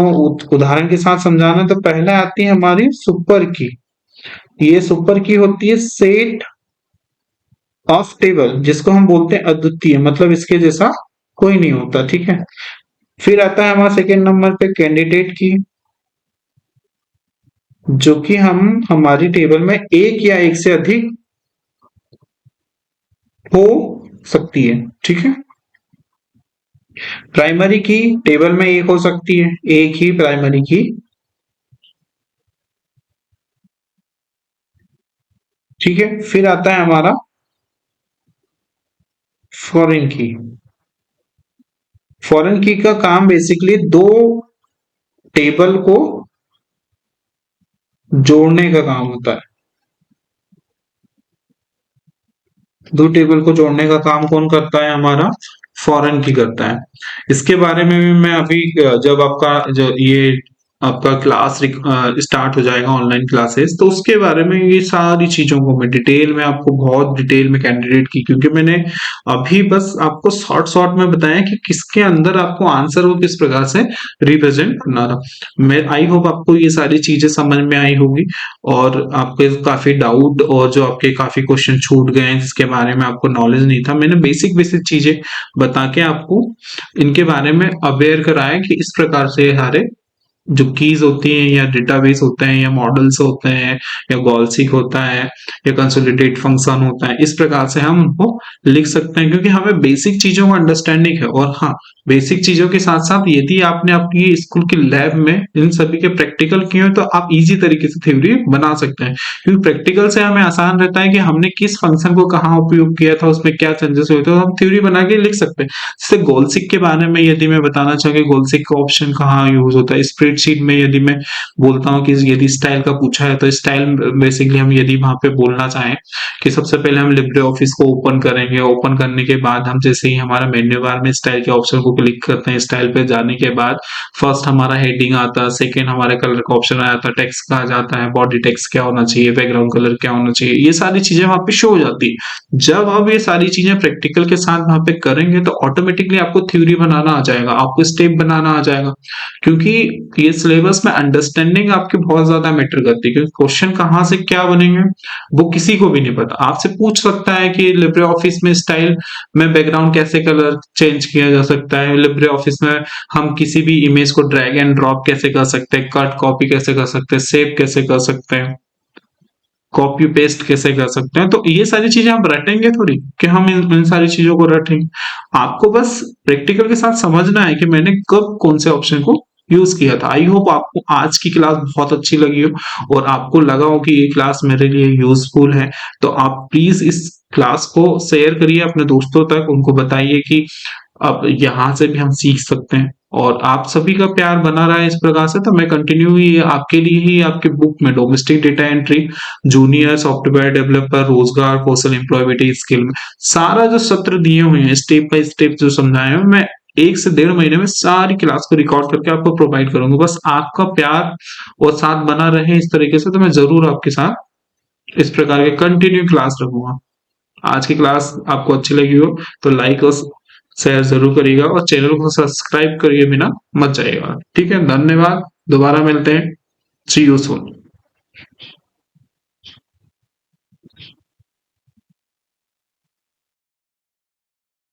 उदाहरण के साथ समझाना, तो पहले आती है हमारी सुपर की। ये सुपर की होती है सेट ऑफ टेबल, जिसको हम बोलते हैं अद्वितीय, मतलब इसके जैसा कोई नहीं होता। ठीक है, फिर आता है हमारा सेकेंड नंबर पे कैंडिडेट की, जो कि हम हमारी टेबल में एक या एक से अधिक हो सकती है। ठीक है, प्राइमरी की टेबल में एक हो सकती है, एक ही प्राइमरी की। ठीक है, फिर आता है हमारा फॉरेन की। फॉरेन की का काम बेसिकली दो टेबल को जोड़ने का काम होता है। दो टेबल को जोड़ने का काम कौन करता है? हमारा फॉरेन की करता है। इसके बारे में भी मैं अभी जब आपका जो ये आपका क्लास स्टार्ट हो जाएगा ऑनलाइन क्लासेस, तो उसके बारे में ये सारी चीजों को मैं डिटेल में आपको बहुत डिटेल में कैंडिडेट की, क्योंकि मैंने अभी बस आपको शॉर्ट शॉर्ट में बताया कि किसके अंदर आपको आंसर को किस प्रकार से रिप्रेजेंट करना था। मैं आई होप आपको ये सारी चीजें समझ में आई होगी और आपके काफी डाउट और जो आपके काफी क्वेश्चन छूट गए हैं जिसके बारे में आपको नॉलेज नहीं था, मैंने बेसिक बेसिक चीजें बता के आपको इनके बारे में अवेयर कराया कि इस प्रकार से सारे जो कीज होती हैं या डेटाबेस होते हैं या मॉडल्स होते हैं या गॉलसीक होता है या कंसोलिडेट फंक्शन होता है, इस प्रकार से हम उनको लिख सकते हैं, क्योंकि हमें बेसिक चीजों का अंडरस्टैंडिंग है। और हाँ, बेसिक चीजों के साथ साथ यदि आपने अपनी स्कूल की लैब में इन सभी के प्रैक्टिकल किए हो तो आप इजी तरीके से थ्योरी बना सकते हैं, क्योंकि प्रैक्टिकल से हमें आसान रहता है कि हमने किस फंक्शन को कहाँ उपयोग किया था, उसमें क्या चेंजेस हुए थे, तो हम थ्योरी बना के लिख सकते हैं। जैसे गोलसिक के बारे में यदि मैं बताना चाहूँ, गोलसिक का ऑप्शन कहाँ यूज होता है, स्प्रेडशीट में यदि मैं बोलता हूँ कि यदि स्टाइल का पूछा है तो स्टाइल बेसिकली हम यदि वहां पे बोलना चाहें कि सबसे पहले हम लिब्रे ऑफिस को ओपन करेंगे, ओपन करने के बाद हम जैसे ही हमारा मेन्यू बार में स्टाइल के ऑप्शन को क्लिक करते हैं, स्टाइल पे जाने के बाद फर्स्ट हमारा हेडिंग आता है, सेकेंड हमारे कलर का ऑप्शन आ जाता है, टेक्स्ट का आ जाता है, बॉडी टेक्स्ट क्या होना चाहिए, बैकग्राउंड कलर क्या होना चाहिए, ये सारी चीजें वहां पे शो हो जाती है। जब आप ये सारी चीजें प्रैक्टिकल के साथ वहां पे करेंगे तो ऑटोमेटिकली आपको थ्योरी बनाना आ जाएगा, आपको स्टेप बनाना आ जाएगा, क्योंकि ये सिलेबस में अंडरस्टैंडिंग आपकी बहुत ज्यादा मैटर करती है, क्योंकि क्वेश्चन कहाँ से क्या बनेंगे वो किसी को भी नहीं पता। आपसे पूछ सकता है कि लिब्रे ऑफिस में स्टाइल में बैकग्राउंड कैसे कलर चेंज किया जा सकता है, लिब्रे ऑफिस में हम किसी भी इमेज को ड्रैग एंड ड्रॉप कैसे कर सकते हैं, कट कॉपी कैसे कर सकते हैं, सेव कैसे कर सकते हैं, कॉपी पेस्ट कैसे कर सकते हैं। तो ये सारी चीजें आप रटेंगे थोड़ी कि हम इन सारी चीजों को रटेंगे। आपको बस प्रैक्टिकल के साथ समझना है कि मैंने कब कौन से ऑप्शन को यूज किया था। आई होप आपको आज की क्लास बहुत अच्छी लगी हो और आपको लगा हो कि ये क्लास मेरे लिए यूजफुल है, तो आप प्लीज इस क्लास को शेयर करिए अपने दोस्तों तक, उनको बताइए कि अब यहाँ से भी हम सीख सकते हैं। और आप सभी का प्यार बना रहा है इस प्रकार से, तो मैं कंटिन्यू ही आपके लिए ही आपके बुक में domestic data entry, junior software developer, रोजगार, कौशल एम्प्लॉयबिलिटी स्किल में सारा जो सत्र दिए हुए हैं स्टेप बाय स्टेप जो समझाए हैं, मैं 1 से 1.5 महीने में सारी क्लास को रिकॉर्ड करके आपको प्रोवाइड करूंगा। बस आपका प्यार और साथ बना रहे इस तरीके से, तो मैं जरूर आपके साथ इस प्रकार के कंटिन्यू क्लास रखूंगा। आज की क्लास आपको अच्छी लगी हो तो लाइक और शेयर जरूर करिएगा और चैनल को सब्सक्राइब करिए बिना मत जाइएगा। ठीक है, धन्यवाद, दोबारा मिलते हैं, सी यू सून।